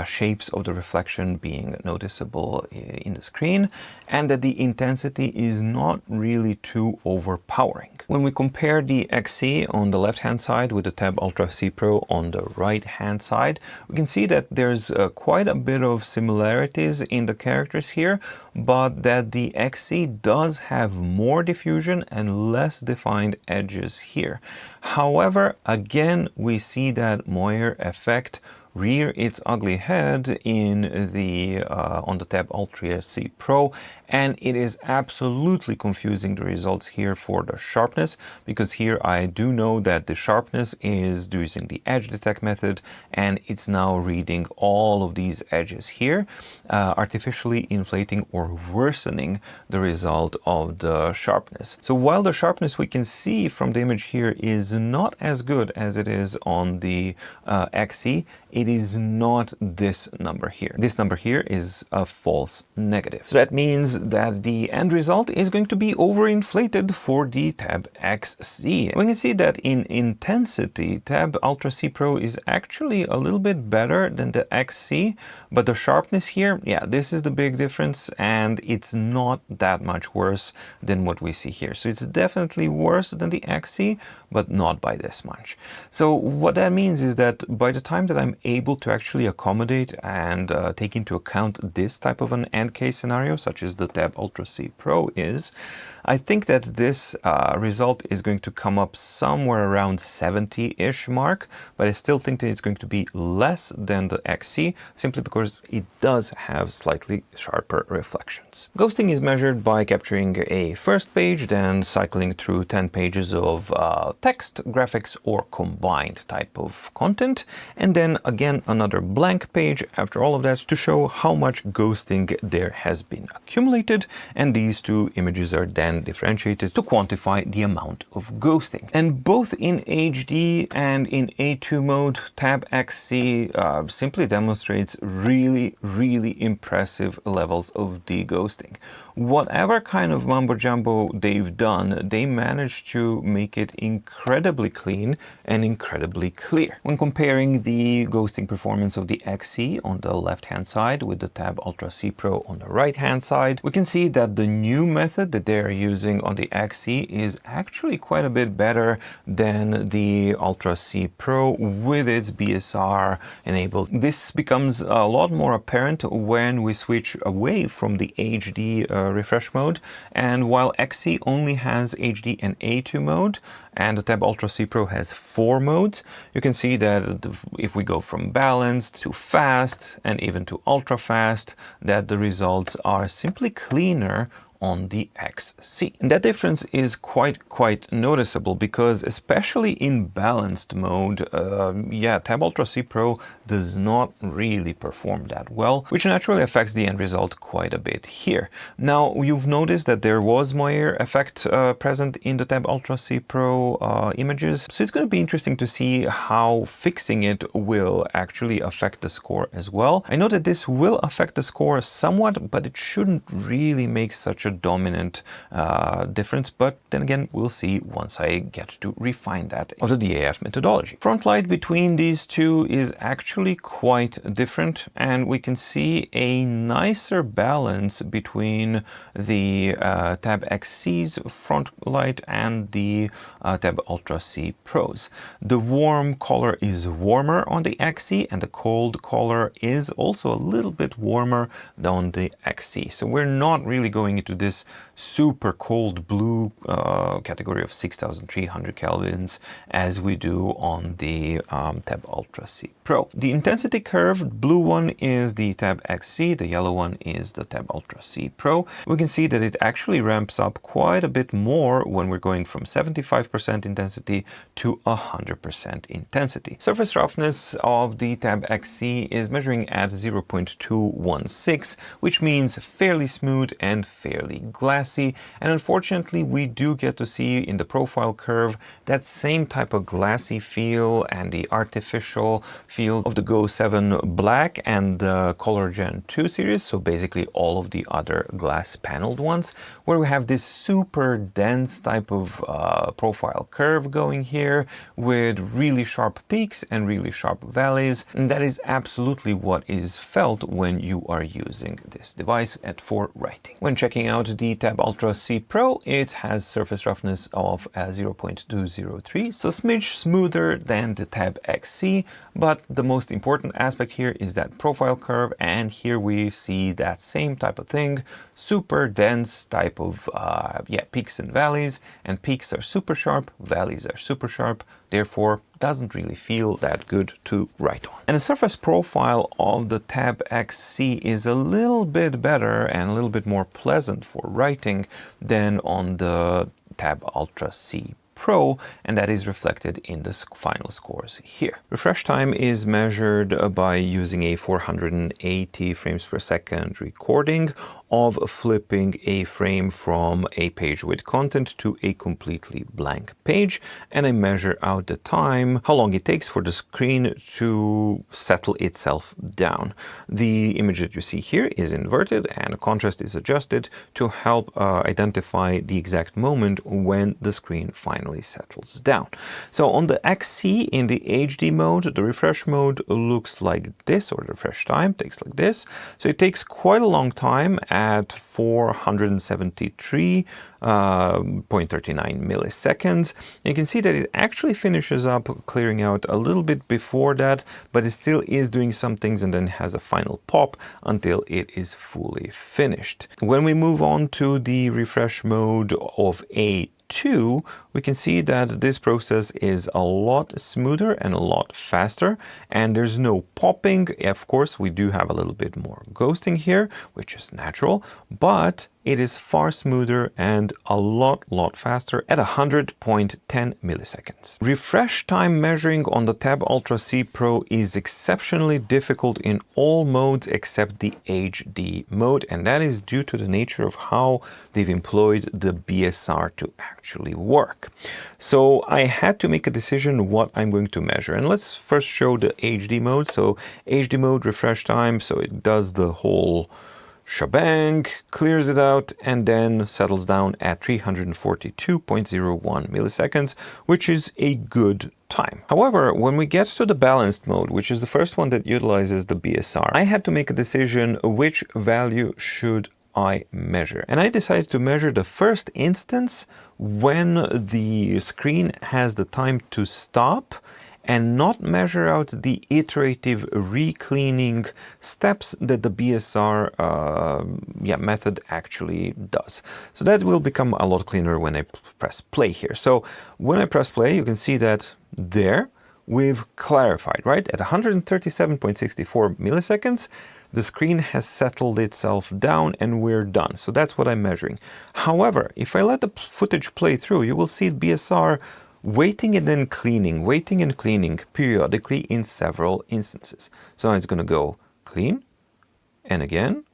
shapes of the reflection being noticeable in the screen, and that the intensity is not really too overpowering. When we compare the XC on the left hand side with the Tab Ultra C Pro on the right hand side, we can see that there's quite a bit of similarities in the characters here, but that the XC does have more diffusion and less defined edges here. However, again, we see that moire effect rear its ugly head in the on the Tab Ultra C Pro, and it is absolutely confusing the results here for the sharpness, because here I do know that the sharpness is using the edge detect method, and it's now reading all of these edges here, artificially inflating or worsening the result of the sharpness. So while the sharpness we can see from the image here is not as good as it is on the XC, it is not this number here. This number here is a false negative. So that means that the end result is going to be overinflated for the Tab X C. We can see that in intensity, Tab Ultra C Pro is actually a little bit better than the XC, but the sharpness here, yeah, this is the big difference, and it's not that much worse than what we see here. So it's definitely worse than the XC, but not by this much. So what that means is that by the time that I'm able to actually accommodate and take into account this type of an end case scenario, such as the Tab Ultra C Pro is, I think that this result is going to come up somewhere around 70-ish mark, but I still think that it's going to be less than the XC, simply because it does have slightly sharper reflections. Ghosting is measured by capturing a first page, then cycling through 10 pages of text, graphics, or combined type of content, and then again another blank page after all of that to show how much ghosting there has been accumulated, and these two images are then differentiated to quantify the amount of ghosting. And both in HD and in A2 mode, Tab X C simply demonstrates really impressive levels of de-ghosting. Whatever kind of mumbo jumbo they've done, they managed to make it incredibly clean and incredibly clear. When comparing the ghosting performance of the XC on the left hand side with the Tab Ultra C Pro on the right hand side, we can see that the new method that they're using on the XC is actually quite a bit better than the Ultra C Pro with its BSR enabled. This becomes a lot more apparent when we switch away from the HD refresh mode, and while XC only has HD and A2 mode, and the Tab Ultra C Pro has 4 modes, you can see that if we go from balanced to fast and even to ultra fast, that the results are simply cleaner on the XC. And that difference is quite noticeable, because especially in balanced mode, Tab Ultra C Pro does not really perform that well, which naturally affects the end result quite a bit here. Now, you've noticed that there was moire effect present in the Tab Ultra C Pro images, so it's going to be interesting to see how fixing it will actually affect the score as well. I know that this will affect the score somewhat, but it shouldn't really make such a dominant difference, but then again, we'll see once I get to refine that of the DAF methodology. Front light between these two is actually quite different, and we can see a nicer balance between the Tab X C's front light and the Tab Ultra C Pros. The warm color is warmer on the XC, and the cold color is also a little bit warmer than the XC. So we're not really going into this super cold blue category of 6300 kelvins as we do on the Tab Ultra C Pro. The intensity curve, blue one is the Tab X C, the yellow one is the Tab Ultra C Pro. We can see that it actually ramps up quite a bit more when we're going from 75% intensity to 100% intensity. Surface roughness of the Tab X C is measuring at 0.216, which means fairly smooth and fairly fairly glassy, and unfortunately we do get to see in the profile curve that same type of glassy feel and the artificial feel of the Go 7 Black and the Color Gen 2 series, so basically all of the other glass paneled ones, where we have this super dense type of profile curve going here with really sharp peaks and really sharp valleys, and that is absolutely what is felt when you are using this device for writing. When checking out the Tab Ultra C Pro, it has surface roughness of 0.203, so a smidge smoother than the Tab X C, but the most important aspect here is that profile curve, and here we see that same type of thing, super dense type of peaks and valleys, and peaks are super sharp, valleys are super sharp, therefore doesn't really feel that good to write on. And the surface profile of the Tab X C is a little bit better and a little bit more pleasant for writing than on the Tab Ultra C Pro, and that is reflected in the final scores here. Refresh time is measured by using a 480 frames per second recording of flipping a frame from a page with content to a completely blank page, and I measure out the time, how long it takes for the screen to settle itself down. The image that you see here is inverted and the contrast is adjusted to help identify the exact moment when the screen finally settles down. So on the XC in the HD mode, the refresh mode looks like this, or the refresh time takes like this. So it takes quite a long time at 473.39 milliseconds. You can see that it actually finishes up clearing out a little bit before that, but it still is doing some things and then has a final pop until it is fully finished. When we move on to the refresh mode of A2, we can see that this process is a lot smoother and a lot faster, and there's no popping. Of course, we do have a little bit more ghosting here, which is natural, but it is far smoother and a lot faster at 100.10 milliseconds. Refresh time measuring on the Tab Ultra C Pro is exceptionally difficult in all modes except the HD mode, and that is due to the nature of how they've employed the BSR to actually work. So I had to make a decision what I'm going to measure, and let's first show the HD mode. So HD mode refresh time, so it does the whole shebang, clears it out, and then settles down at 342.01 milliseconds, which is a good time. However, when we get to the balanced mode, which is the first one that utilizes the BSR, I had to make a decision which value should I measure. And I decided to measure the first instance when the screen has the time to stop, and not measure out the iterative re-cleaning steps that the BSR method actually does. So that will become a lot cleaner when I press play here. So when I press play, you can see that there we've clarified, right? At 137.64 milliseconds, the screen has settled itself down and we're done. So that's what I'm measuring. However, if I let the footage play through, you will see BSR waiting and then cleaning, waiting and cleaning periodically in several instances. So now it's going to go clean, and again,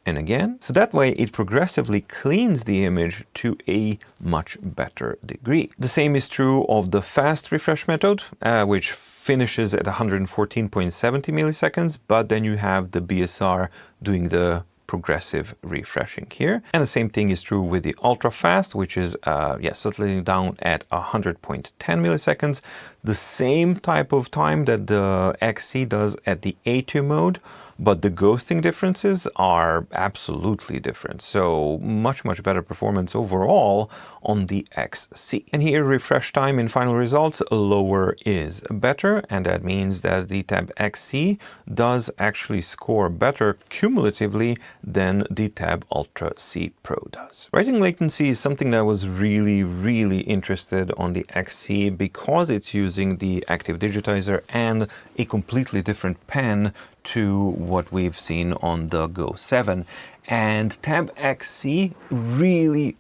and again. So that way it progressively cleans the image to a much better degree. The same is true of the fast refresh method, which finishes at 114.70 milliseconds, but then you have the BSR doing the progressive refreshing here. And the same thing is true with the ultra fast, which is settling down at 100.10 milliseconds, the same type of time that the XC does at the A2 mode, but the ghosting differences are absolutely different. So much better performance overall on the XC. And here refresh time in final results, lower is better, and that means that the Tab XC does actually score better cumulatively than the Tab Ultra C Pro does. Writing latency is something that I was really interested on the XC because it's using the active digitizer and a completely different pen to what we've seen on the Go 7. And Tab XC really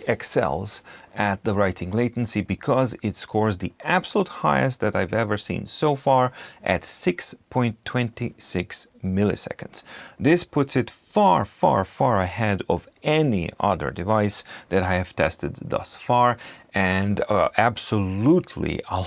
excels at the writing latency because it scores the absolute highest that I've ever seen so far at 6.26 milliseconds. This puts it far, far, far ahead of any other device that I have tested thus far, and absolutely a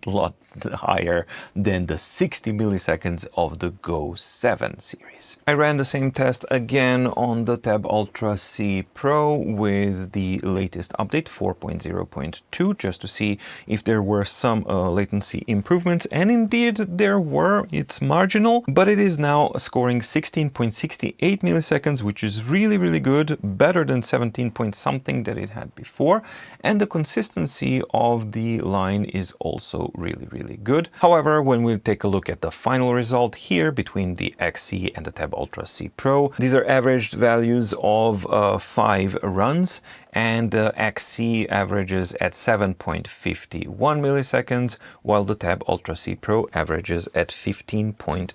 lot higher than the 60 milliseconds of the Go 7 series. I ran the same test again on the Tab Ultra C Pro with the latest update 4.0.2 just to see if there were some latency improvements, and indeed there were. It's marginal, but it is now scoring 16.68 milliseconds, which is really good, better than 17 point something that it had before, and the consistency of the line is also really good. However, when we take a look at the final result here between the XC and the Tab Ultra C Pro, these are averaged values of 5 runs, and the XC averages at 7.51 milliseconds, while the Tab Ultra C Pro averages at 15.99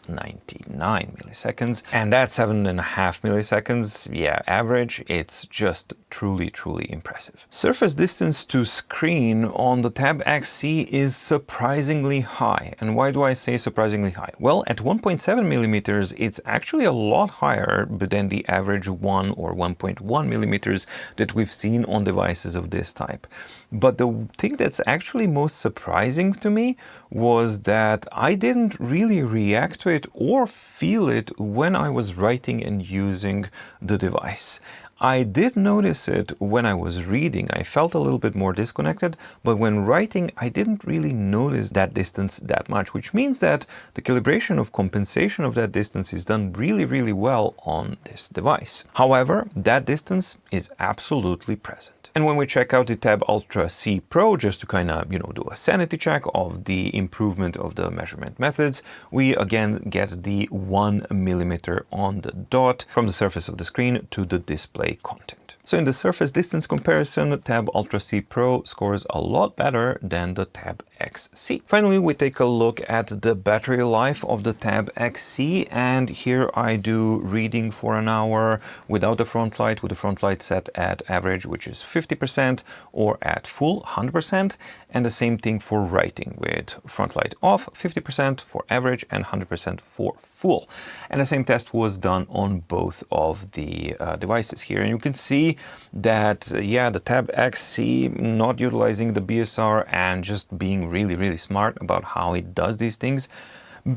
milliseconds. And that 7.5 milliseconds, yeah, average, it's just truly impressive. Surface distance to screen on the Tab XC is surprisingly high. And why do I say surprisingly high? Well, at 1.7 millimeters, it's actually a lot higher than the average 1 or 1.1 millimeters that we've seen on devices of this type. But the thing that's actually most surprising to me was that I didn't really react to it or feel it when I was writing and using the device. I did notice it when I was reading. I felt a little bit more disconnected, but when writing, I didn't really notice that distance that much, which means that the calibration of compensation of that distance is done really well on this device. However, that distance is absolutely present. And when we check out the Tab Ultra C Pro, just to kind of, do a sanity check of the improvement of the measurement methods, we again get the 1 millimeter on the dot from the surface of the screen to the display content. So in the surface distance comparison, Tab Ultra C Pro scores a lot better than the Tab XC. Finally, we take a look at the battery life of the Tab XC, and here I do reading for an hour without the front light, with the front light set at average, which is 50%, or at full, 100%, and the same thing for writing, with front light off, 50% for average and 100% for full. And the same test was done on both of the devices here, and you can see that, yeah, the Tab XC not utilizing the BSR and just being really smart about how it does these things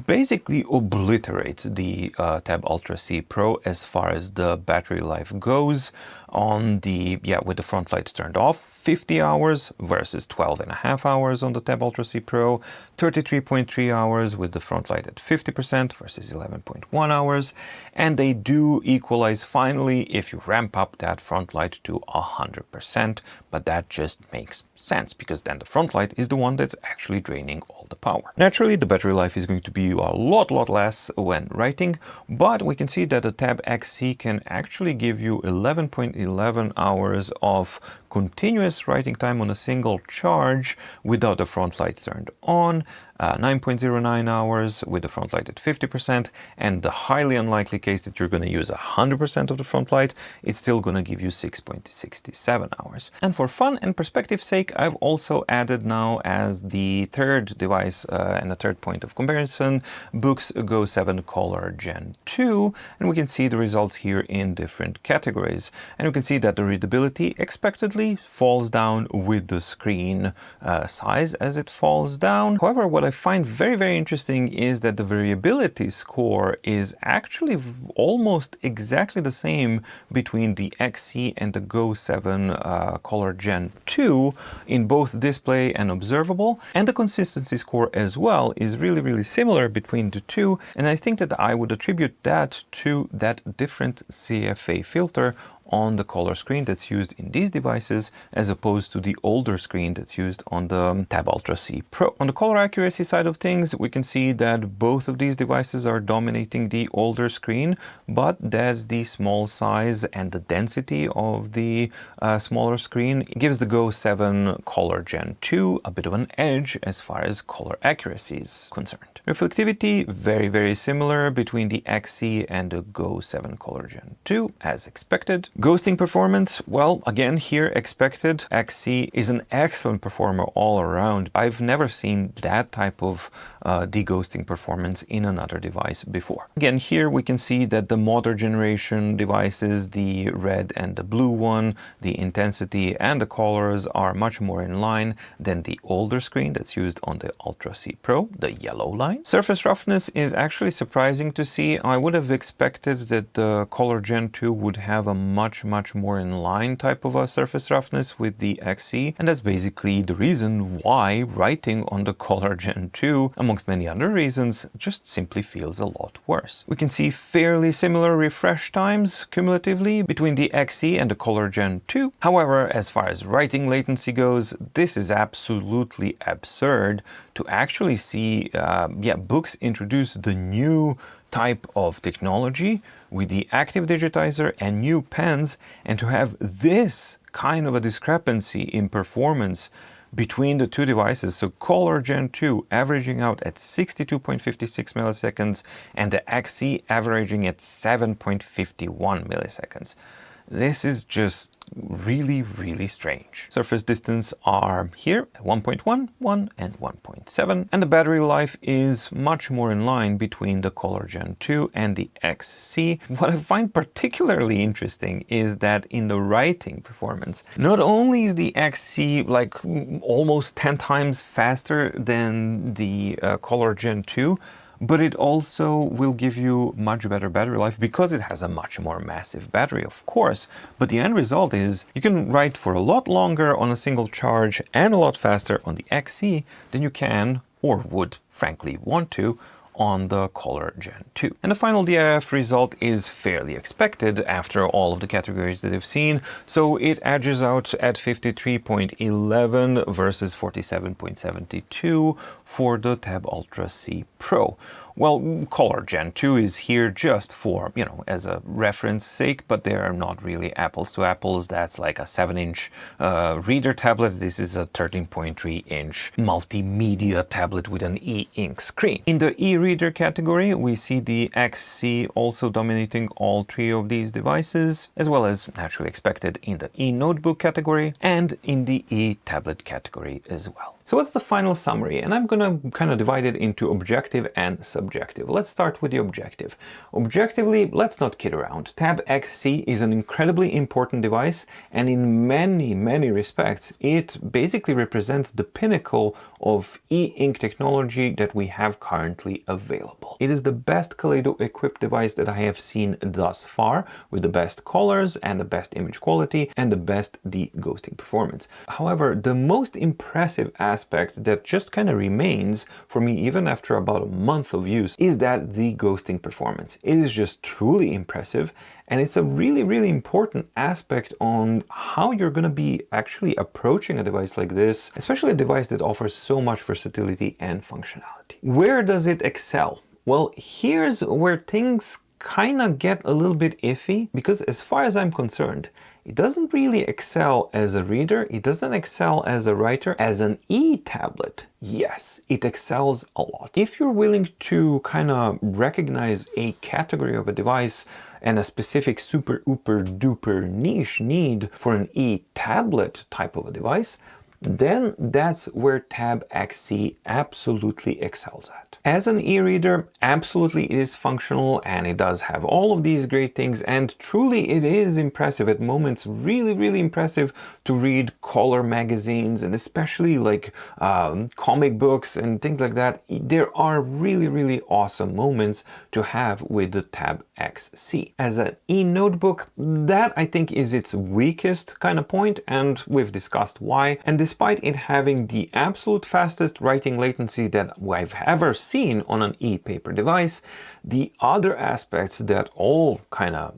basically obliterates the Tab Ultra C Pro as far as the battery life goes. On the, with the front light turned off, 50 hours versus 12.5 hours on the Tab Ultra C Pro, 33.3 hours with the front light at 50% versus 11.1 hours, and they do equalize finally if you ramp up that front light to 100%, but that just makes sense because then the front light is the one that's actually draining all the power. Naturally, the battery life is going to be a lot less when writing, but we can see that the Tab XC can actually give you 11.11 hours of continuous writing time on a single charge without the front light turned on, 9.09 hours with the front light at 50%, and the highly unlikely case that you're going to use 100% of the front light, it's still going to give you 6.67 hours. And for fun and perspective sake, I've also added now as the third device and the third point of comparison, Boox Go 7 Color Gen 2, and we can see the results here in different categories. And we can see that the readability expectedly falls down with the screen size as it falls down. However, what I find very interesting is that the variability score is actually almost exactly the same between the XC and the Go 7 Color Gen 2 in both display and observable, and the consistency score as well is really similar between the two, and I think that I would attribute that to that different CFA filter on the color screen that's used in these devices as opposed to the older screen that's used on the Tab Ultra C Pro. On the color accuracy side of things, we can see that both of these devices are dominating the older screen, but that the small size and the density of the smaller screen gives the Go 7 Color Gen 2 a bit of an edge as far as color accuracy is concerned. Reflectivity, very similar between the XC and the Go 7 Color Gen 2, as expected. Ghosting performance, well, again, here expected. XC is an excellent performer all around. I've never seen that type of de-ghosting performance in another device before. Again, here we can see that the modern generation devices, the red and the blue one, the intensity and the colors are much more in line than the older screen that's used on the Ultra C Pro, the yellow line. Surface roughness is actually surprising to see. I would have expected that the Color Gen 2 would have a much more in line type of a surface roughness with the XC, and that's basically the reason why writing on the Color Gen 2, amongst many other reasons, just simply feels a lot worse. We can see fairly similar refresh times cumulatively between the XC and the Color Gen 2. However, as far as writing latency goes, this is absolutely absurd to actually see Boox introduce the new type of technology with the active digitizer and new pens, and to have this kind of a discrepancy in performance between the two devices. So Color Gen 2 averaging out at 62.56 milliseconds and the XC averaging at 7.51 milliseconds. This is just really strange. Surface distance are here at 1.1, 1 and 1.7, and the battery life is much more in line between the Color Gen 2 and the XC. What I find particularly interesting is that in the writing performance, not only is the XC like almost 10 times faster than the Color Gen 2, but it also will give you much better battery life because it has a much more massive battery, of course. But the end result is you can write for a lot longer on a single charge and a lot faster on the XC than you can or would frankly want to on the Color Gen 2. And the final DIF result is fairly expected after all of the categories that I've seen. So it edges out at 53.11 versus 47.72 for the Tab Ultra C Pro. Well, Color Gen 2 is here just for, as a reference sake, but they are not really apples to apples. That's like a 7-inch reader tablet. This is a 13.3-inch multimedia tablet with an e-ink screen. In the eReader category, we see the XC also dominating all three of these devices, as well as naturally expected in the eNotebook category and in the eTablet category as well. So what's the final summary? And I'm gonna kind of divide it into objective and subjective. Let's start with the objective. Objectively, let's not kid around. Tab X C is an incredibly important device, and in many respects, it basically represents the pinnacle of e-ink technology that we have currently available. It is the best Kaleido equipped device that I have seen thus far, with the best colors and the best image quality and the best de-ghosting performance. However, the most impressive aspect that just kind of remains for me even after about a month of use is that the ghosting performance. It is just truly impressive, and it's a really important aspect on how you're going to be actually approaching a device like this, especially a device that offers so much versatility and functionality. Where does it excel? Well, here's where things kind of get a little bit iffy, because as far as I'm concerned, it doesn't really excel as a reader, it doesn't excel as a writer. As an e-tablet, yes, it excels a lot. If you're willing to kind of recognize a category of a device and a specific super duper niche need for an e-tablet type of a device, then that's where Tab X C absolutely excels at. As an e-reader, absolutely it is functional and it does have all of these great things, and truly it is impressive at moments, really impressive to read color magazines and especially like comic books and things like that. There are really awesome moments to have with the Tab X C. As an eNotebook, that I think is its weakest kind of point, and we've discussed why. And despite it having the absolute fastest writing latency that I've ever seen on an ePaper device, the other aspects that all kind of,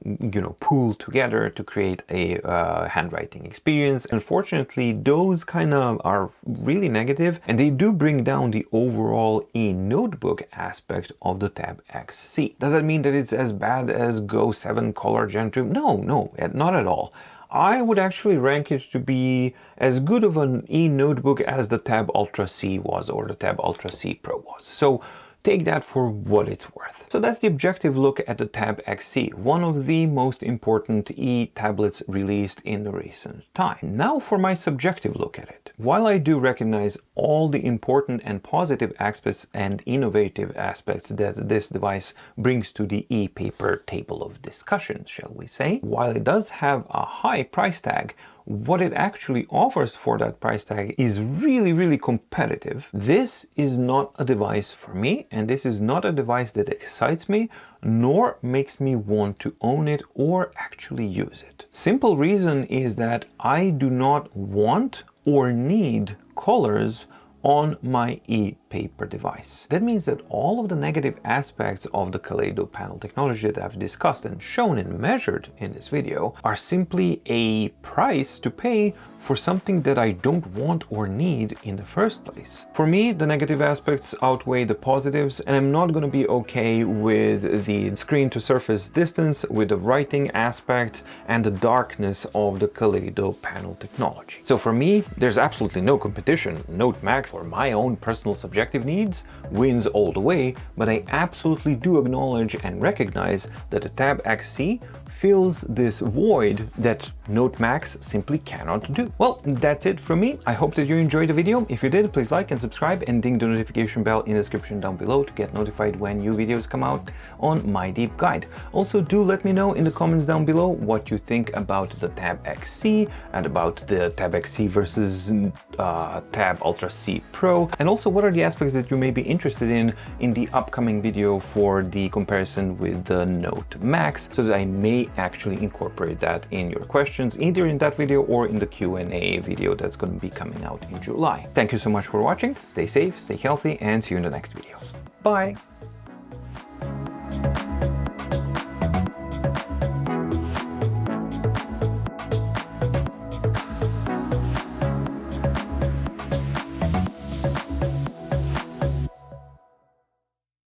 pool together to create a handwriting experience, unfortunately, those kind of are really negative, and they do bring down the overall eNotebook aspect of the Tab X C. Does that mean that it's as bad as Go 7 Color Gen 2? No, not at all. I would actually rank it to be as good of an eNotebook as the Tab Ultra C was, or the Tab Ultra C Pro was. So take that for what it's worth. So that's the objective look at the Tab X C, one of the most important e-tablets released in the recent time. Now for my subjective look at it. While I do recognize all the important and positive aspects and innovative aspects that this device brings to the ePaper table of discussion, shall we say, while it does have a high price tag, what it actually offers for that price tag is really competitive. This is not a device for me, and this is not a device that excites me, nor makes me want to own it or actually use it. Simple reason is that I do not want or need colors on my ePaper device. That means that all of the negative aspects of the Kaleido panel technology that I've discussed and shown and measured in this video are simply a price to pay for something that I don't want or need in the first place. For me, the negative aspects outweigh the positives, and I'm not going to be okay with the screen to surface distance, with the writing aspects, and the darkness of the Kaleido panel technology. So for me, there's absolutely no competition. Note Max, for my own personal subjective needs, wins all the way, but I absolutely do acknowledge and recognize that the Tab X C fills this void that Note Max simply cannot do. Well, that's it from me. I hope that you enjoyed the video. If you did, please like and subscribe and ding the notification bell in the description down below to get notified when new videos come out on My Deep Guide. Also, do let me know in the comments down below what you think about the Tab X C and about the Tab X C versus Tab Ultra C Pro, and also what are the aspects that you may be interested in the upcoming video for the comparison with the Note Max, so that I may actually incorporate that in your questions, either in that video or in the Q&A video that's going to be coming out in July. Thank you so much for watching. Stay safe, stay healthy, and see you in the next video. Bye!